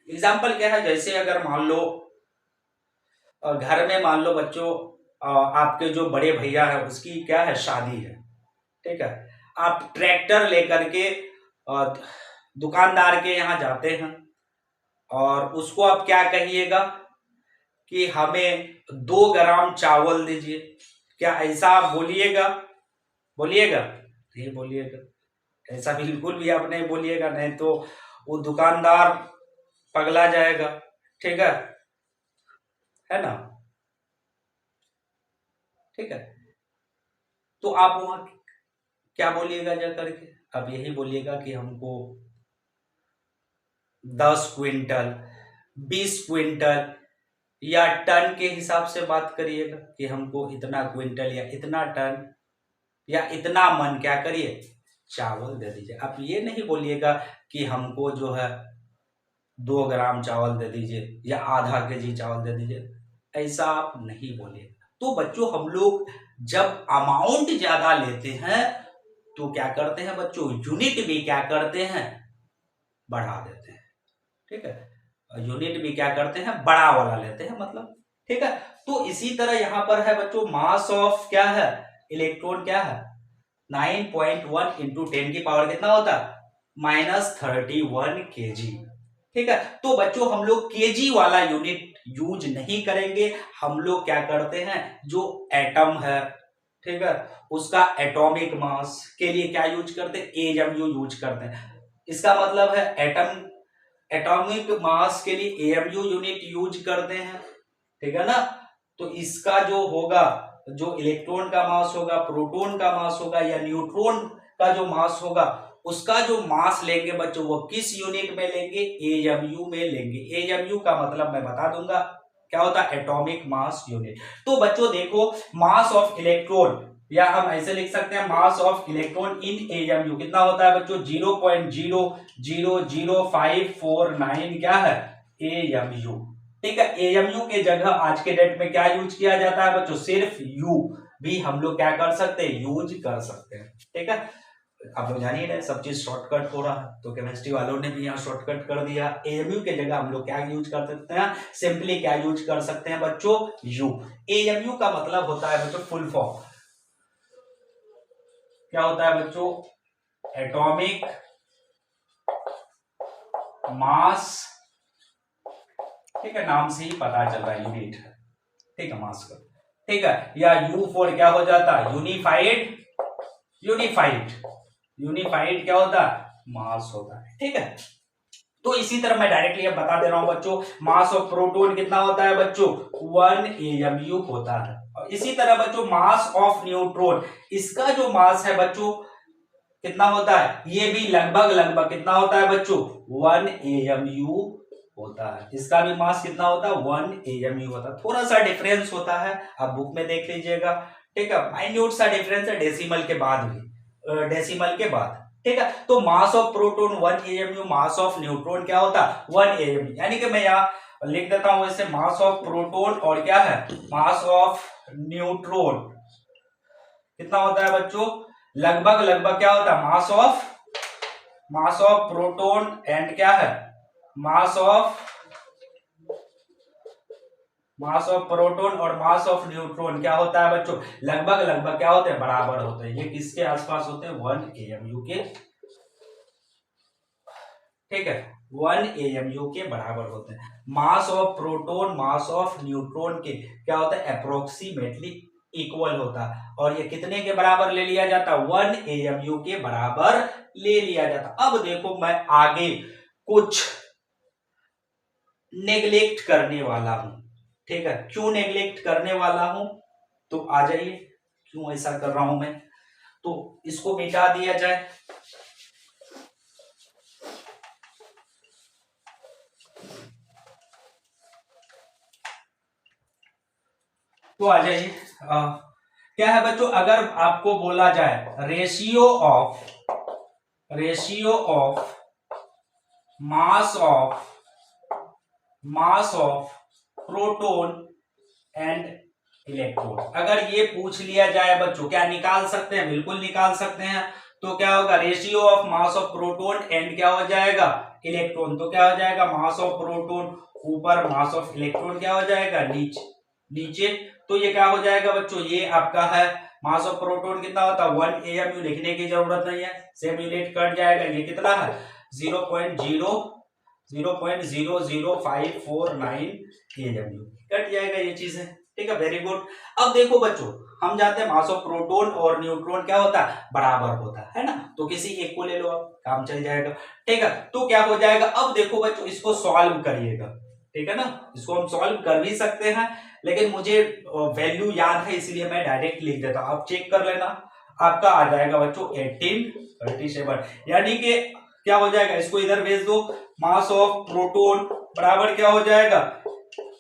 एग्जांपल क्या है, जैसे अगर मान लो घर में मान लो बच्चों आपके जो बड़े भैया है उसकी क्या है, शादी है, ठीक है, आप ट्रैक्टर लेकर के अ, दुकानदार के यहाँ जाते हैं और उसको आप क्या कहिएगा कि हमें 2 ग्राम चावल दीजिए, क्या ऐसा आप बोलिएगा, बोलिएगा नहीं बोलिएगा, ऐसा बिल्कुल भी आप नहीं बोलिएगा, नहीं तो वो दुकानदार पगला जाएगा, ठीक है ना, ठीक है। तो आप वहां क्या बोलिएगा जा करके, आप यही बोलिएगा कि हमको 10 क्विंटल, 20 क्विंटल या टन के हिसाब से बात करिएगा कि हमको इतना क्विंटल या इतना टन या इतना मन क्या करिए चावल दे दीजिए। आप ये नहीं बोलिएगा कि हमको जो है 2 ग्राम चावल दे दीजिए या आधा केजी चावल दे दीजिए, ऐसा आप नहीं बोलिए। तो बच्चों हम लोग जब अमाउंट ज्यादा लेते हैं तो क्या करते हैं बच्चों, यूनिट भी क्या करते हैं बढ़ा देते हैं। ठीक है, यूनिट भी क्या करते हैं बड़ा वाला लेते हैं मतलब। ठीक है, तो इसी तरह यहां पर है बच्चों मास ऑफ क्या है इलेक्ट्रॉन क्या है 9.1 इंटू 10 की पावर कितना होता है -31 केजी। ठीक है, तो बच्चों हम लोग केजी वाला यूनिट यूज नहीं करेंगे, हम लोग क्या करते हैं जो एटम है, ठीक है, उसका एटॉमिक मास के लिए क्या यूज करते हैं एएमयू यूज करते हैं। इसका मतलब है एटॉमिक मास के लिए एएमयू यूनिट यूज करते हैं। ठीक है ना, तो इसका जो होगा जो इलेक्ट्रॉन का मास होगा, प्रोटॉन का मास होगा या न्यूट्रॉन का जो मास होगा, उसका जो मास लेंगे बच्चों वो किस यूनिट में लेंगे एएमयू में लेंगे। एएमयू का मतलब मैं बता दूंगा क्या होता है एटॉमिक मास यूनिट। तो बच्चों देखो मास ऑफ इलेक्ट्रॉन या हम ऐसे लिख सकते हैं mass of electron in AMU कितना होता है बच्चों 0.0000549 क्या है एएमयू। ठीक है, एएमयू के जगह आज के डेट में क्या यूज किया जाता है बच्चों सिर्फ यू भी हम लोग क्या कर सकते हैं यूज कर सकते हैं। ठीक है, आप लोग जानिए ना सब चीज शॉर्टकट हो रहा है, तो केमिस्ट्री वालों ने भी यहाँ शॉर्टकट कर दिया। एएमयू के जगह हम लोग क्या यूज कर सकते हैं सिंपली क्या यूज कर सकते हैं बच्चों यू। एएमयू का मतलब होता है बच्चों फुल फॉर्म क्या होता है बच्चों एटॉमिक मास। ठीक है, नाम से ही पता चल रहा है यूनिट है। ठीक है, मास का। ठीक है, या यू फॉर क्या हो जाता है यूनिफाइड यूनिफाइड क्या होता है मास होता है। ठीक है, तो इसी तरह मैं डायरेक्टली अब बता दे रहा हूं बच्चों मास ऑफ प्रोटॉन कितना होता है बच्चों 1 एएमयू होता है। और इसी तरह बच्चों मास ऑफ न्यूट्रॉन इसका जो मास है बच्चों कितना होता है ये भी लगभग कितना होता है बच्चों 1 एएमयू होता है। इसका भी मास कितना होता है 1 एएमयू होता है। थोड़ा सा डिफरेंस होता है, आप बुक में देख लीजिएगा। ठीक है, माइन्यूट सा डिफरेंस है डेसिमल के बाद भी, डेसिमल के बाद। ठीक है, तो mass of proton 1 AMU, mass of neutron क्या होता है 1 एएमयू। यानी कि मैं यहाँ लिख देता हूं वैसे मास ऑफ प्रोटॉन और क्या है मास ऑफ न्यूट्रॉन कितना होता है बच्चों लगभग क्या होता है मास ऑफ प्रोटॉन एंड क्या है मास ऑफ प्रोटॉन और मास ऑफ न्यूट्रॉन क्या होता है बच्चों लगभग क्या होते हैं बराबर होते हैं। ये किसके आसपास होते हैं 1 एएमयू के। ठीक है, 1 एएमयू के बराबर होते हैं। Mass of proton mass of neutron के क्या होता है अप्रोक्सीमेटली इक्वल होता है। और ये कितने के बराबर ले लिया जाता है 1 एएमयू के बराबर ले लिया जाता। अब देखो मैं आगे कुछ नेग्लेक्ट करने वाला हूं। ठीक है, क्यों नेग्लेक्ट करने वाला हूं तो आ जाइए क्यों ऐसा कर रहा हूं मैं, तो इसको मिटा दिया जाए। तो आ जाइए क्या है बच्चों अगर आपको बोला जाए ratio of mass of proton and electron, अगर ये पूछ लिया जाए बच्चों क्या निकाल सकते हैं बिल्कुल निकाल सकते हैं। तो क्या होगा ratio of mass of proton and क्या हो जाएगा इलेक्ट्रॉन, तो क्या हो जाएगा मास ऑफ प्रोटॉन ऊपर मास ऑफ इलेक्ट्रॉन क्या हो जाएगा नीचे। तो ये क्या हो जाएगा बच्चों ये आपका है मास ऑफ प्रोटॉन कितना होता है 1 एएमयू, लिखने की जरूरत नहीं है सेम यूनिट कट जाएगा। ये कितना है 0.00549 एएमयू कट जाएगा ये चीजें। ठीक है, वेरी गुड। अब देखो बच्चों हम जानते हैं मास ऑफ प्रोटॉन और न्यूट्रॉन क्या होता है बराबर होता है ना, तो किसी एक को ले लो आप काम चल जाएगा। ठीक है, तो क्या हो जाएगा अब देखो बच्चों इसको सॉल्व करिएगा। ठीक है ना, इसको हम सॉल्व कर भी सकते हैं लेकिन मुझे वैल्यू याद है इसलिए मैं डायरेक्ट लिख देता हूं, आप चेक कर लेना। आपका आ जाएगा बच्चों 1837, यानी कि क्या हो जाएगा इसको इधर भेज दो मास ऑफ प्रोटॉन बराबर क्या हो जाएगा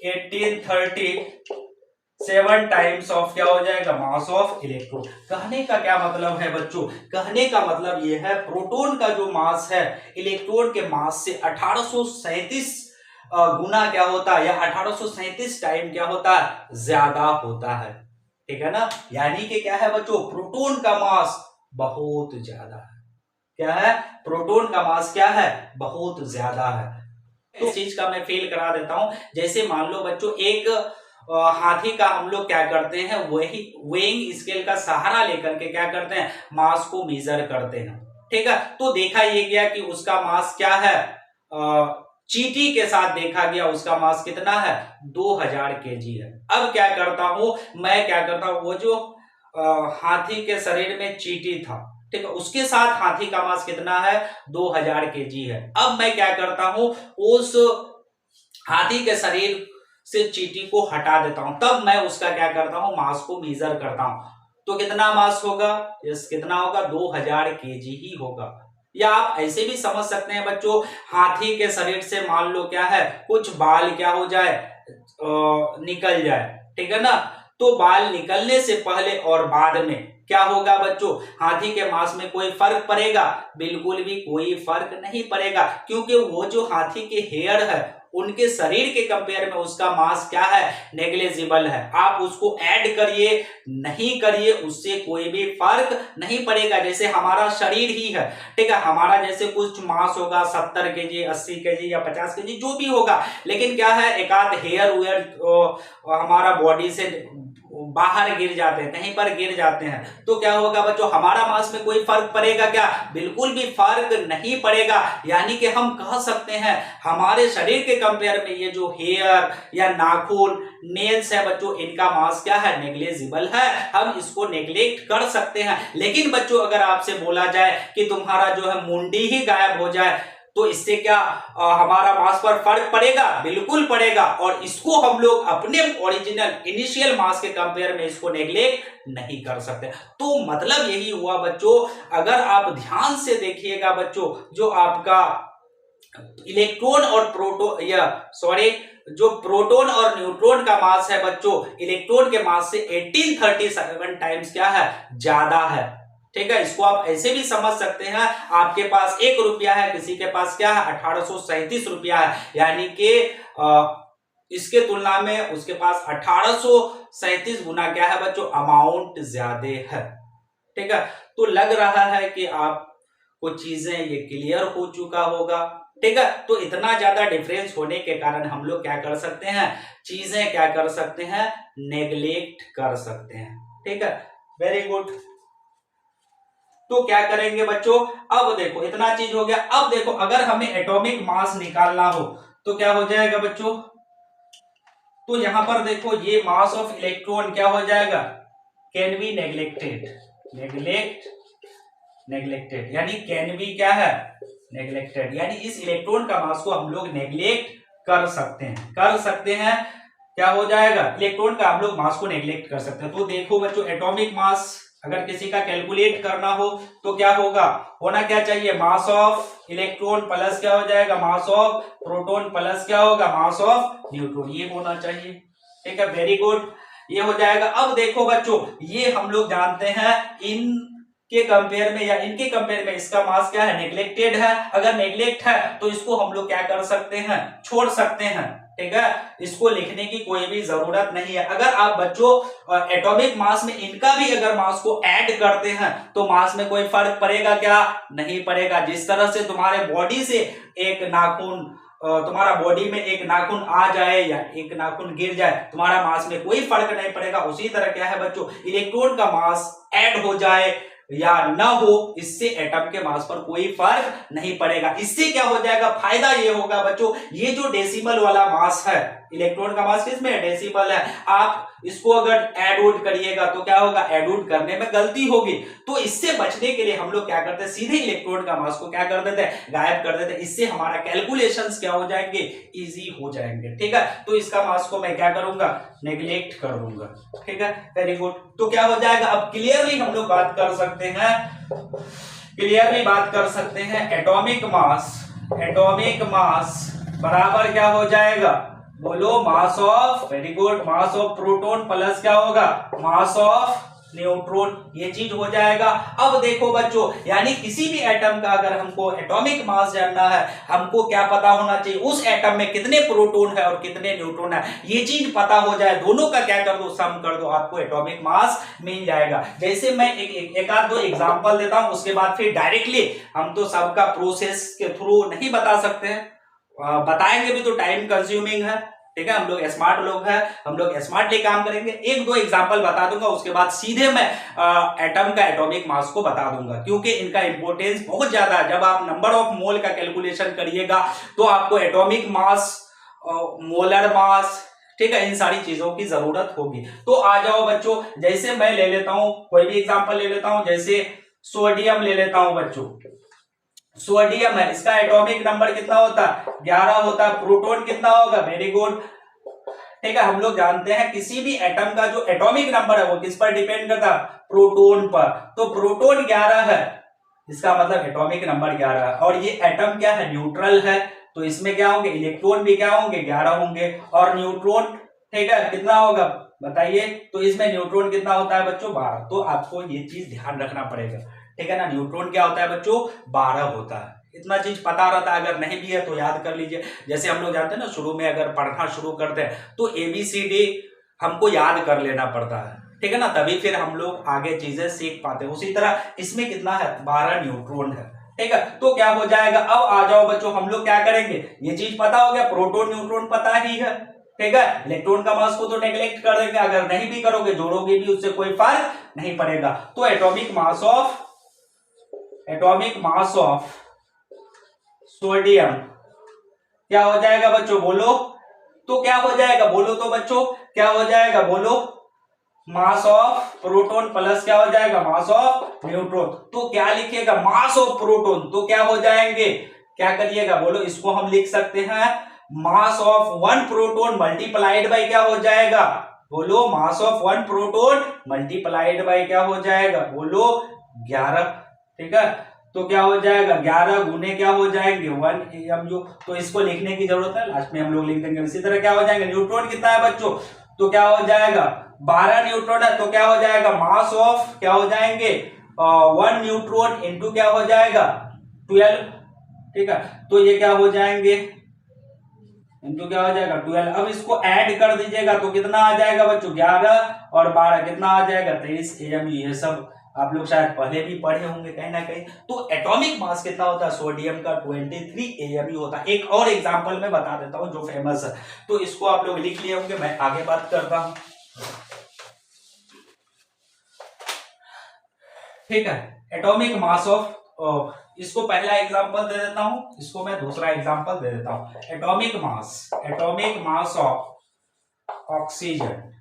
1837 टाइम्स ऑफ क्या हो जाएगा, मास ऑफ इलेक्ट्रॉन। कहने का क्या मतलब है बच्चों, कहने का मतलब यह है प्रोटॉन का जो मास है इलेक्ट्रॉन के मास से 1837 गुना क्या होता है, या 1837 टाइम क्या होता है, ज्यादा होता है। ठीक है ना, यानी कि क्या है बच्चों, प्रोटॉन का मास बहुत ज्यादा है। क्या है, प्रोटॉन का मास क्या है, बहुत ज्यादा है। तो इस चीज का मैं फील करा देता हूं। जैसे मान लो बच्चों, एक हाथी का हम लोग क्या करते हैं, वही वेइंग स्केल का सहारा लेकर के क्या करते हैं, मास को मेजर करते हैं। ठीक है, तो देखा ये गया कि उसका मास क्या है, चींटी के साथ देखा गया उसका मास कितना है, 2000 केजी है। अब क्या करता हूं मैं, क्या करता हूं, वो जो हाथी के शरीर में चींटी था, ठीक है, उसके साथ हाथी का मास कितना है, 2000 केजी है। अब मैं क्या करता हूं, उस हाथी के शरीर से चींटी को हटा देता हूं, तब मैं उसका क्या करता हूं, मास को मेजर करता हूं। तो कितना मास होगा, यस कितना होगा, 2000 केजी ही होगा। या आप ऐसे भी समझ सकते हैं बच्चों, हाथी के शरीर से मान लो क्या है, कुछ बाल क्या हो जाए, निकल जाए, ठीक है ना, तो बाल निकलने से पहले और बाद में क्या होगा बच्चों, हाथी के मास में कोई फर्क पड़ेगा, बिल्कुल भी कोई फर्क नहीं पड़ेगा, क्योंकि वो जो हाथी के हेयर है उनके शरीर के कंपेयर में उसका मास क्या है, नेग्लिजिबल है। आप उसको ऐड करिए नहीं करिए, उससे कोई भी फर्क नहीं पड़ेगा। जैसे हमारा शरीर ही है, ठीक है, हमारा जैसे कुछ मास होगा 70 केजी, 80 केजी या 50 केजी जो भी होगा, लेकिन क्या है, एक आध हेयर वेयर हमारा बॉडी से बाहर गिर जाते हैं, कहीं पर गिर जाते हैं, तो क्या होगा बच्चों, हमारा मास में कोई फर्क पड़ेगा क्या, बिल्कुल भी फर्क नहीं पड़ेगा। यानी कि हम कह सकते हैं हमारे शरीर के कंपेयर में ये जो हेयर या नाखून नेल्स है बच्चों, इनका मास क्या है, नेग्लिजिबल है, हम इसको नेग्लेक्ट कर सकते हैं। लेकिन बच्चों अगर आपसे बोला जाए कि तुम्हारा जो है मुंडी ही गायब हो जाए, तो इससे क्या हमारा मास पर फर्क पड़ेगा, बिल्कुल पड़ेगा। और इसको हम लोग अपने ओरिजिनल इनिशियल मास के कंपेयर में इसको नेग्लेक्ट नहीं कर सकते। तो मतलब यही हुआ बच्चों, अगर आप ध्यान से देखिएगा बच्चों, जो आपका इलेक्ट्रॉन और प्रोटॉन या सॉरी जो प्रोटॉन और न्यूट्रॉन का मास है बच्चों, इलेक्ट्रॉन के मास से 1837 टाइम्स क्या है, ज्यादा है। ठीक है, इसको आप ऐसे भी समझ सकते हैं, आपके पास 1 रुपया है, किसी के पास क्या है, 1837 रुपया है, यानी कि इसके तुलना में उसके पास 1837 गुना क्या है बच्चों, अमाउंट ज्यादा है। ठीक है, तो लग रहा है कि आपको चीजें ये क्लियर हो चुका होगा। ठीक है, तो इतना ज्यादा डिफरेंस होने के कारण हम लोग क्या कर सकते हैं, चीजें क्या कर सकते हैं, नेग्लेक्ट कर सकते हैं। ठीक है, वेरी गुड। तो क्या करेंगे बच्चों, अब देखो इतना चीज हो गया। अब देखो अगर हमें एटॉमिक मास निकालना हो तो क्या हो जाएगा बच्चों, तो यहां पर देखो ये मास ऑफ इलेक्ट्रॉन क्या हो जाएगा, कैन बी नेग्लेक्टेड, नेग्लेक्टेड यानी कैन बी क्या है, नेग्लेक्टेड, यानी इस इलेक्ट्रॉन का मास को हम लोग नेग्लेक्ट कर सकते हैं, क्या हो जाएगा, इलेक्ट्रॉन का हम लोग मास को नेग्लेक्ट कर सकते हैं। तो देखो बच्चों, एटॉमिक मास अगर किसी का कैलकुलेट करना हो तो क्या होगा, होना क्या चाहिए, मास ऑफ इलेक्ट्रॉन प्लस क्या हो जाएगा, मास ऑफ प्रोटॉन प्लस क्या होगा, मास ऑफ न्यूट्रॉन, ये होना चाहिए। ठीक है, वेरी गुड, ये हो जाएगा। अब देखो बच्चों, ये हम लोग जानते हैं इन के कंपेयर में या इनके कंपेयर में इसका मास क्या है, नेग्लेक्टेड है। अगर नेग्लेक्ट है तो इसको हम लोग क्या कर सकते हैं, छोड़ सकते हैं। ठीक है, इसको लिखने की कोई भी जरूरत नहीं है। अगर आप बच्चों एटॉमिक मास में इनका भी अगर मास को ऐड करते हैं तो मास में कोई फर्क पड़ेगा क्या, नहीं पड़ेगा। जिस तरह से तुम्हारे बॉडी से एक नाखून तुम्हारा बॉडी में एक नाखून आ जाए या एक नाखून गिर जाए, तुम्हारा मास में कोई फर्क नहीं पड़ेगा। उसी तरह क्या है बच्चों, इलेक्ट्रॉन का मास ऐड हो जाए या ना हो, इससे एटम के मास पर कोई फर्क नहीं पड़ेगा। इससे क्या हो जाएगा, फायदा ये होगा बच्चों, ये जो डेसिमल वाला मास है, इलेक्ट्रॉन का मास किसमें है, डेसिमल है, आप इसको अगर ऐड उड करिएगा तो क्या होगा, ऐड उड करने में गलती होगी। तो इससे बचने के लिए हम लोग क्या करते हैं, सीधे इलेक्ट्रॉन का मास को क्या कर देते हैं, गायब कर देते हैं। इससे हमारा कैलकुलेशंस क्या हो जाएंगे, इजी हो जाएंगे। ठीक है, तो इसका मास को मैं क्या करूंगा, नेग्लेक्ट कर दूंगा। ठीक है, वेरी गुड। तो क्या हो जाएगा, अब क्लियरली हम लोग बात कर सकते हैं, एटॉमिक मास बराबर क्या हो जाएगा, बोलो mass of, very good, mass of proton plus क्या होगा, मास ऑफ न्यूट्रॉन, ये चीज हो जाएगा। अब देखो बच्चों, यानी किसी भी एटम का अगर हमको एटॉमिक मास जानना है, हमको क्या पता होना चाहिए, उस एटम में कितने प्रोटॉन है और कितने न्यूट्रॉन है, ये चीज पता हो जाए, दोनों का क्या कर दो, सम कर दो, आपको एटॉमिक मास मिल जाएगा। जैसे मैं एक आध दो एग्जांपल देता हूं, उसके बाद फिर डायरेक्टली, हम तो सबका प्रोसेस के थ्रू नहीं बता सकते हैं, बताएंगे भी तो टाइम कंज्यूमिंग है, ठीक है, हम लोग स्मार्ट लोग हैं, हम लोग स्मार्टली काम करेंगे। एक दो एग्जांपल बता दूंगा, उसके बाद सीधे मैं एटम का एटॉमिक मास को बता दूंगा, क्योंकि इनका इंपॉर्टेंस बहुत ज्यादा है। जब आप नंबर ऑफ मोल का कैलकुलेशन करिएगा तो आपको एटॉमिक मास, मोलर मास, ठीक है, इन सारी चीजों की जरूरत होगी। तो आ जाओ बच्चों, जैसे मैं ले लेता हूं, कोई भी एग्जाम्पल ले लेता हूं, जैसे सोडियम ले लेता हूं बच्चों, सोडियम है, इसका एटॉमिक नंबर कितना होता है, 11 होता है। प्रोटॉन कितना होगा, वेरी गुड, ठीक है, हम लोग जानते हैं किसी भी एटम का जो एटॉमिक नंबर है वो किस पर डिपेंड करता है, प्रोटॉन पर। तो प्रोटॉन 11 है, इसका मतलब एटॉमिक नंबर 11 है, और ये एटम क्या है, न्यूट्रल है, तो इसमें क्या होंगे, इलेक्ट्रॉन भी क्या होंगे, 11 होंगे, और न्यूट्रॉन, ठीक है, कितना होगा बताइए, तो इसमें न्यूट्रॉन कितना होता है बच्चों, 12। तो आपको ये चीज ध्यान रखना पड़ेगा, ठीक है ना, न्यूट्रॉन क्या होता है बच्चों, 12 होता है। इतना चीज पता रहता है, अगर नहीं भी है तो याद कर लीजिए। जैसे हम लोग जानते हैं ना, शुरू में अगर पढ़ना शुरू करते हैं तो ABCD हमको याद कर लेना पड़ता है, ठीक है ना, तभी फिर हम लोग आगे चीजें सीख पाते हैं। उसी तरह इसमें कितना है, 12 न्यूट्रॉन है, ठीक है। तो क्या हो जाएगा, अब आ जाओ बच्चों, हम लोग क्या करेंगे, ये चीज पता हो गया, प्रोटॉन न्यूट्रॉन पता ही है, ठीक है, इलेक्ट्रॉन का मास को तो नेग्लेक्ट कर देंगे, अगर नहीं भी करोगे, जोड़ोगे भी, उससे कोई फर्क नहीं पड़ेगा। तो एटॉमिक मास ऑफ सोडियम क्या हो जाएगा बच्चों, बोलो, तो क्या हो जाएगा, बोलो तो बच्चों, क्या हो जाएगा, बोलो, मास ऑफ प्रोटॉन प्लस क्या हो जाएगा, मास ऑफ न्यूट्रॉन। तो क्या लिखिएगा, मास ऑफ प्रोटॉन, तो क्या हो जाएंगे, क्या करिएगा, बोलो, इसको हम लिख सकते हैं mass of 1 proton multiplied by क्या हो जाएगा, बोलो, mass of 1 proton multiplied by क्या हो जाएगा, बोलो, 11, ठीक है। तो क्या हो जाएगा, 11 गुने क्या हो जाएंगे, 1 AMU। तो इसको लिखने की जरूरत है, लास्ट में हम लोग लिख देंगे। इसी तरह क्या हो जाएंगे, न्यूट्रॉन कितना है बच्चों, तो क्या हो जाएगा, 12 न्यूट्रॉन है, तो क्या हो जाएगा, मास ऑफ क्या हो जाएंगे, 1 न्यूट्रॉन इंटू क्या हो जाएगा, 12, ठीक है। तो ये क्या हो जाएंगे, इंटू क्या हो जाएगा, 12। अब इसको ऐड कर दीजिएगा तो कितना आ जाएगा बच्चों, 11 और 12 कितना आ जाएगा, 23 AMU। ये सब आप लोग शायद पहले भी पढ़े होंगे कहीं ना कहीं। तो एटॉमिक मास कितना होता है सोडियम का, 23 AMU होता है। एक और एग्जांपल मैं बता देता हूं जो फेमस है, तो इसको आप लोग लिख लिए होंगे, मैं आगे बात करता हूं, ठीक है। एटॉमिक मास ऑफ, इसको पहला एग्जांपल दे देता हूं, इसको मैं दूसरा एग्जांपल दे देता हूं। एटॉमिक मास ऑफ ऑक्सीजन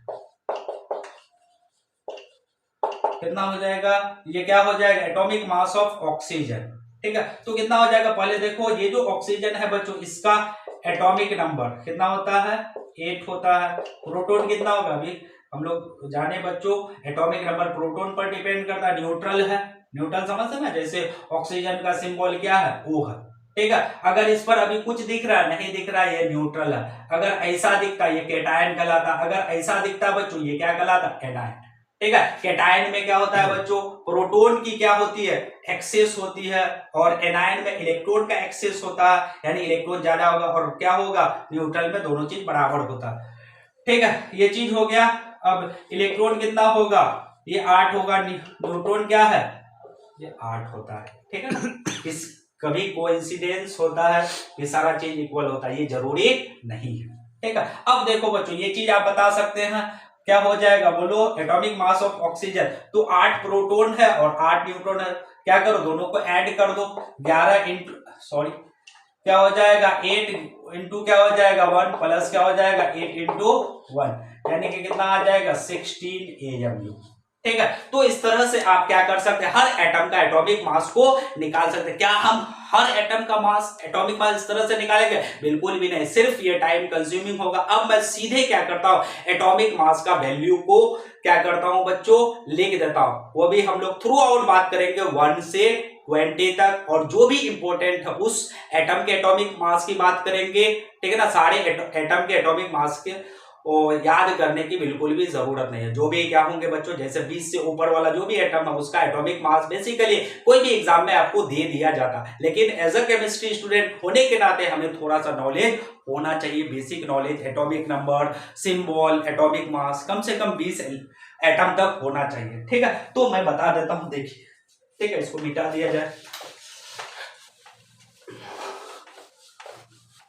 कितना हो जाएगा, ये क्या हो जाएगा, एटॉमिक मास ऑफ ऑक्सीजन, ठीक है। तो कितना हो जाएगा, पहले देखो, ये जो ऑक्सीजन है बच्चों, इसका एटॉमिक नंबर कितना होता है, 8 होता है। प्रोटॉन कितना होगा, अभी हम लोग जाने बच्चों, एटॉमिक नंबर प्रोटॉन पर डिपेंड करता है, न्यूट्रल है, न्यूट्रल समझते ना, जैसे ऑक्सीजन का सिंबल क्या है, O है, ठीक है। अगर इस पर अभी कुछ दिख रहा है, नहीं दिख रहा है, ये न्यूट्रल है। अगर ऐसा दिखता ये कैटायन कहलाता, अगर ऐसा दिखता बच्चों ये क्या कहलाता, एनायन, ठीक है। कैटायन में क्या होता है बच्चों, प्रोटॉन की क्या होती है, एक्सेस होती है, और एनायन में इलेक्ट्रॉन का एक्सेस होता है, यानी इलेक्ट्रॉन ज्यादा होगा, और क्या होगा, न्यूट्रल में दोनों चीज बराबर होता है, ठीक है। ये चीज हो गया। अब इलेक्ट्रॉन कितना होगा, ये 8 होगा, न्यूट्रॉन क्या है, ये 8 होता है, ठीक है ना। इस कभी कोइंसिडेंस होता है, ये सारा चीज इक्वल होता है, ये जरूरी नहीं है, ठीक है। अब देखो बच्चों, ये चीज आप बता सकते हैं, क्या हो जाएगा, बोलो, एटॉमिक मास ऑफ ऑक्सीजन, तो 8 प्रोटॉन है और 8 न्यूट्रॉन है, क्या करो, दोनों को ऐड कर दो, 11 इंटू, सॉरी, क्या हो जाएगा, 8 इंटू क्या हो जाएगा, 1 प्लस क्या हो जाएगा, 8 इंटू 1, यानी कि कितना आ जाएगा, 16 AMU, ठीक है। तो इस तरह से आप क्या कर सकते हैं, हर एटम का एटॉमिक मास को निकाल सकते हैं। क्या हम हर एटम का मास, एटॉमिक मास इस तरह से निकालेंगे? बिल्कुल भी नहीं, सिर्फ ये टाइम कंज्यूमिंग होगा। अब मैं सीधे क्या करता हूं, एटॉमिक मास का वैल्यू को क्या करता हूं बच्चों, लिख देता हूं। वो भी हम लोग थ्रू आउट बात करेंगे 1 से 20 तक, और जो भी इंपॉर्टेंट है उस एटम के एटॉमिक मास की बात करेंगे, ठीक है ना। सारे एटम के एटॉमिक मास के याद करने की बिल्कुल भी जरूरत नहीं है। जो भी क्या होंगे बच्चों, जैसे 20 से ऊपर वाला जो भी एटम है उसका एटॉमिक मास बेसिकली कोई भी एग्जाम में आपको दे दिया जाता है, लेकिन एज अ केमिस्ट्री स्टूडेंट होने के नाते हमें थोड़ा सा नॉलेज होना चाहिए, basic knowledge, atomic number, symbol, atomic mass, कम से कम 20 एटम तक होना चाहिए, ठीक है। तो मैं बता देता हूं, देखिए, ठीक है, इसको मिटा दिया जाए।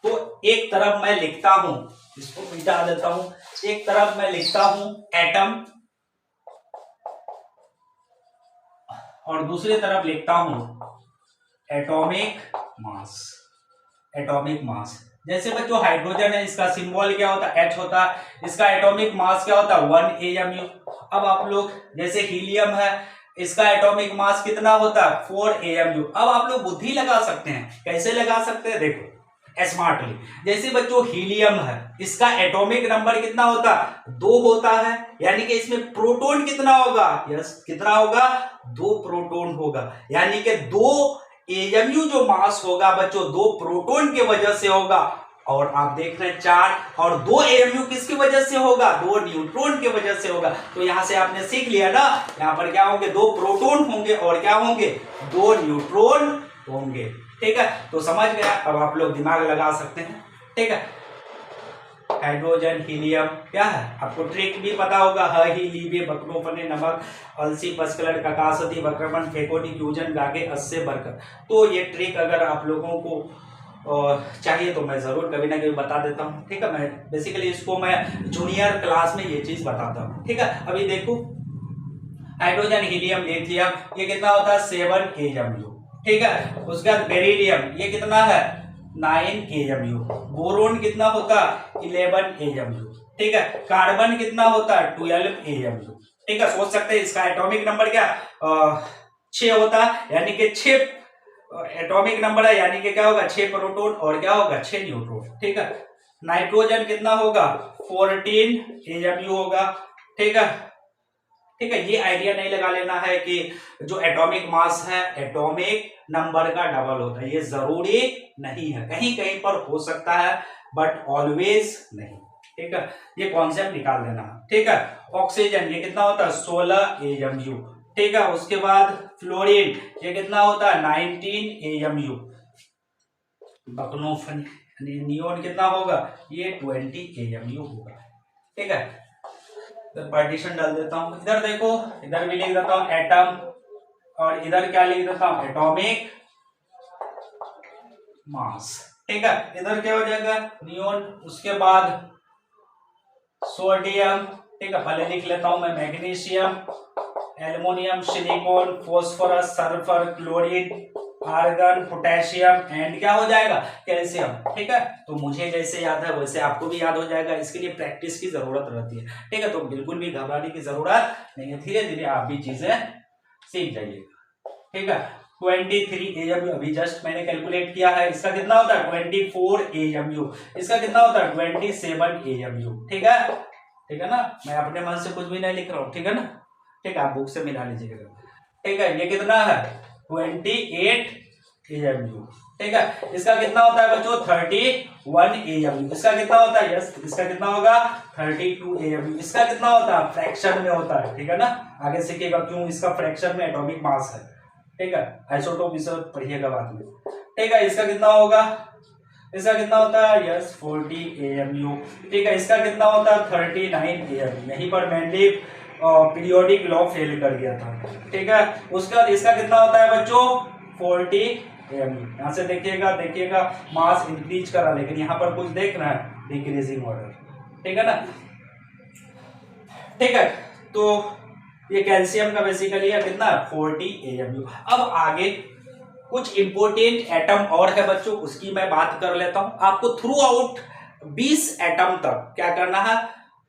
तो एक तरफ मैं लिखता हूं, इसको मिटा देता हूं, एक तरफ मैं लिखता हूं एटम और दूसरी तरफ लिखता हूं एटॉमिक मास। एटॉमिक मास, जैसे बच्चों हाइड्रोजन है, इसका सिंबल क्या होता है, H होता है, इसका एटॉमिक मास क्या होता है 1 AMU। अब आप लोग, जैसे हीलियम है, इसका एटॉमिक मास कितना होता है 4 AMU। अब आप लोग बुद्धि लगा सकते हैं, कैसे लगा सकते हैं, देखो स्मार्टली। जैसे बच्चों हीलियम है, इसका एटॉमिक नंबर कितना होता है 2 होता है, यानी कि इसमें प्रोटॉन कितना होगा, यस कितना होगा 2 प्रोटॉन होगा, यानी कि 2 AMU जो मास होगा बच्चों 2 प्रोटॉन के वजह से होगा। और आप देख रहे हैं 4, और 2 AMU किसकी वजह से होगा, 2 न्यूट्रॉन की वजह से होगा। तो यहां से आपने सीख लिया ना, यहां पर क्या होंगे 2 प्रोटॉन होंगे और क्या होंगे 2 न्यूट्रॉन होंगे, ठीक है। तो समझ गया, अब आप लोग दिमाग लगा सकते हैं, ठीक है। हाइड्रोजन हीलियम क्या है, आपको ट्रिक भी पता होगा, ही लीबे बकनोफने नमक अलसी पसकलर ककासती बक्रमण फेकोनी फ्यूजन गागे अस्से बरकर। तो ये ट्रिक अगर आप लोगों को चाहिए तो मैं जरूर कभी ना कभी बता देता हूँ, ठीक है। मैं बेसिकली इसको मैं जूनियर क्लास में ये चीज बताता हूँ, ठीक है। अभी देखो हाइड्रोजन हीलियम लिथियम ये कितना होता है 7 AMU, ठीक है। उसके बाद बेरिलियम ये कितना है 9 AMU। बोरोन कितना होता है 11 AMU, ठीक है। कार्बन कितना होता है 12 AMU, ठीक है। सोच सकते हैं इसका एटॉमिक नंबर क्या 6 होता है, यानी कि 6 एटॉमिक नंबर है, यानी कि क्या होगा 6 प्रोटॉन और क्या होगा 6 न्यूट्रॉन, ठीक है। नाइट्रोजन कितना होगा 14 AMU होगा, ठीक है, ठीक है। ये आइडिया नहीं लगा लेना है कि जो एटॉमिक मास है एटॉमिक नंबर का डबल होता है, ये जरूरी नहीं है, कहीं कहीं पर हो सकता है बट ऑलवेज नहीं, ठीक है। ये कॉन्सेप्ट निकाल देना, ठीक है। ऑक्सीजन ये कितना होता है 16 AMU, ठीक है। उसके बाद फ्लोरीन ये कितना होता है 19 AMU। बकनोफन नियोन कितना होगा ये 20 AMU होगा, ठीक है। इधर पार्टीशन डाल देता हूं, इधर देखो, इधर भी लिख देता हूं एटम और इधर क्या लिख देता हूं एटॉमिक मास, ठीक है। इधर क्या हो जाएगा नियोन, उसके बाद सोडियम, ठीक है। पहले लिख लेता हूं मैं magnesium, aluminium, silicon, phosphorus, sulphur, chlorine, argon, potassium and क्या हो जाएगा कैल्शियम, ठीक है। तो मुझे जैसे याद है वैसे आपको भी याद हो जाएगा, इसके लिए प्रैक्टिस की जरूरत रहती है, ठीक है। तो बिल्कुल भी घबराने की जरूरत नहीं है, धीरे धीरे आप भी चीजें सीख जाइएगा, ठीक है। 23 AMU अभी जस्ट मैंने कैलकुलेट किया है, इसका कितना होता है 24 AMU, इसका कितना होता है 27 AMU, ठीक है, ठीक है ना। मैं अपने मन से कुछ भी नहीं लिख रहा हूँ, ठीक है ना, ठीक है। आप बुक से मिला लीजिएगा, ठीक है। ये कितना है 28 AMU, ठीक है। इसका कितना होता है बच्चों 31 AMU, इसका कितना होता है यस, इसका कितना होगा 32 AMU, इसका कितना होता है फ्रैक्शन में होता है, ठीक है ना। आगे सीखिएगा क्यों इसका फ्रैक्शन में एटॉमिक मास है, ठीक है। आइसोटोप इसे पढ़िएगा बाद में, ठीक है। इसका कितना होगा, इसका कितना होता है यस 40 AMU, ठीक है। इसका कितना होता है 39 AMU। यहीं पर मैंने पीरियोडिक लॉ फेल कर गया था, ठीक है। उसके बाद इसका कितना होता है बच्चों 40 AMU। यहां से देखिएगा, देखिएगा मास इंक्रीज करा, लेकिन यहाँ पर कुछ देख रहा है डिक्रीजिंग ऑर्डर, ठीक है ना, ठीक है। तो ये कैल्शियम का बेसिकली है कितना 40 AMU। अब आगे कुछ इंपोर्टेंट एटम और है बच्चों, उसकी मैं बात कर लेता हूं। आपको थ्रू आउट 20 एटम तक क्या करना है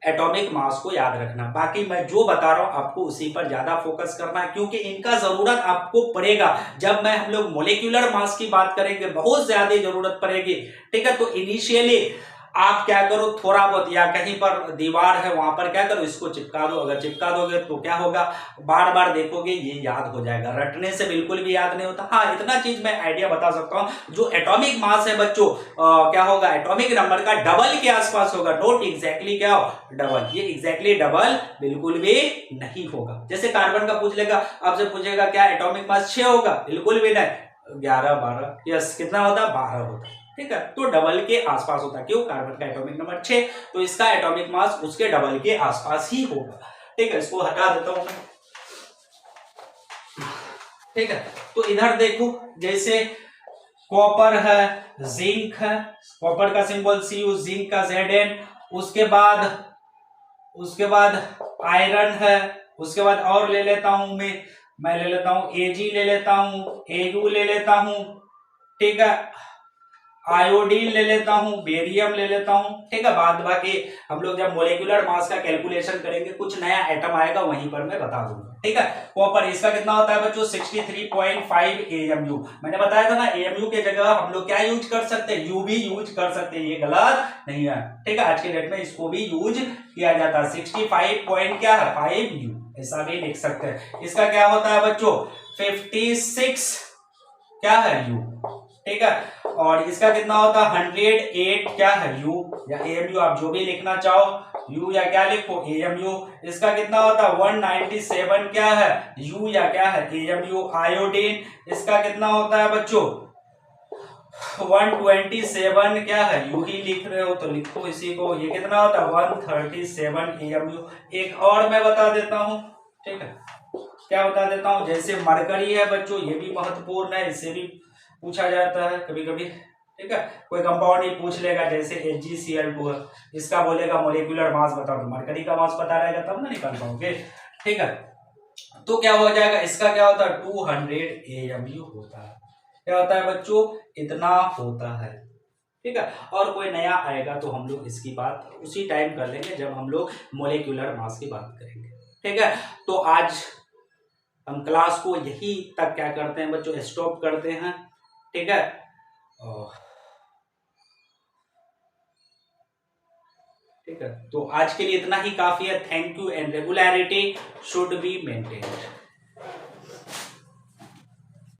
एटॉमिक मास को याद रखना। बाकी मैं जो बता रहा हूं आपको उसी पर ज्यादा फोकस करना है, क्योंकि इनका जरूरत आपको पड़ेगा। जब मैं हम लोग मोलिकुलर मास की बात करेंगे बहुत ज्यादा जरूरत पड़ेगी। ठीक है, तो इनिशियली आप क्या करो, थोड़ा बहुत या कहीं पर दीवार है वहां पर क्या करो, इसको चिपका दो। अगर चिपका दोगे तो क्या होगा, बार बार देखोगे ये याद हो जाएगा। रटने से बिल्कुल भी याद नहीं होता। हाँ, इतना चीज मैं आइडिया बता सकता हूं, जो एटॉमिक मास है बच्चों क्या होगा, एटॉमिक नंबर का डबल के आसपास होगा। नोट एग्जैक्टली क्या हो, डबल। ये एग्जैक्टली डबल बिल्कुल भी नहीं होगा। जैसे कार्बन का पूछ लेगा, आपसे पूछेगा क्या एटॉमिक मास 6 होगा, बिल्कुल भी नहीं, 11 12, यस कितना होता, 12 होता। ठीक है, तो डबल के आसपास होता। क्यों, कार्बन का एटॉमिक नंबर 6, तो इसका एटॉमिक मास उसके डबल के आसपास ही होगा। ठीक है, इसको हटा देता हूं मैं। ठीक है, तो इधर देखो, जैसे कॉपर है, जिंक है, कॉपर का सिंबल Cu, जिंक का Zn, उसके बाद आयरन है, उसके बाद और ले लेता हूं मैं ले लेता हूं Ag, ले लेता हूं Au, ले लेता हूं। ठीक है, आयोडीन ले लेता हूं, बेरियम ले लेता हूं। ठीक है, बाद बाकी हम लोग जब मोलिकुलर मास का कैलकुलेशन करेंगे कुछ नया एटम आएगा वहीं पर मैं बता दूंगा। ठीक है, कॉपर इसका कितना होता है बच्चों, 63.5 AMU। मैंने बताया था ना, AMU के जगह हम लोग क्या यूज कर सकते हैं, यू भी यूज कर सकते हैं, ये गलत नहीं है। ठीक है, आज के डेट में इसको भी यूज किया जाता है। 65 पॉइंट क्या है, 5U, ऐसा भी लिख सकते हैं। इसका क्या होता है बच्चों, 56 क्या है, U। ठीक है, और इसका कितना होता है, 108 क्या है, U या AMU, आप जो भी लिखना चाहो, U या क्या लिखो, AMU। इसका कितना होता है, 197 क्या है, U या क्या है, AMU। आयोडीन इसका कितना होता है बच्चों, 127 क्या है, यू ही लिख रहे हो तो लिखो इसी को। ये कितना होता है, 137 AMU। एक और मैं बता देता हूं। ठीक है, क्या बता देता हूं, जैसे मरकरी है बच्चों, ये भी महत्वपूर्ण है, इससे भी पूछा जाता है कभी कभी। ठीक है, कोई कंपाउंड ही पूछ लेगा, जैसे HgCl2 है, इसका बोलेगा मोलिकुलर मास बताओ, तो मरकरी का मास पता रहेगा तब ना निकाल पाओगे। ठीक है, तो क्या हो जाएगा, इसका क्या होता है, 200 AMU होता है। क्या होता है बच्चों, इतना होता है। ठीक है, और कोई नया आएगा तो हम लोग इसकी बात उसी टाइम कर लेंगे जब हम लोग मोलिकुलर मास की बात करेंगे। ठीक है, तो आज हम क्लास को यही तक क्या करते हैं बच्चों, स्टॉप करते हैं। ठीक है, ठीक है, तो आज के लिए इतना ही काफी है। Thank you and regularity should be maintained.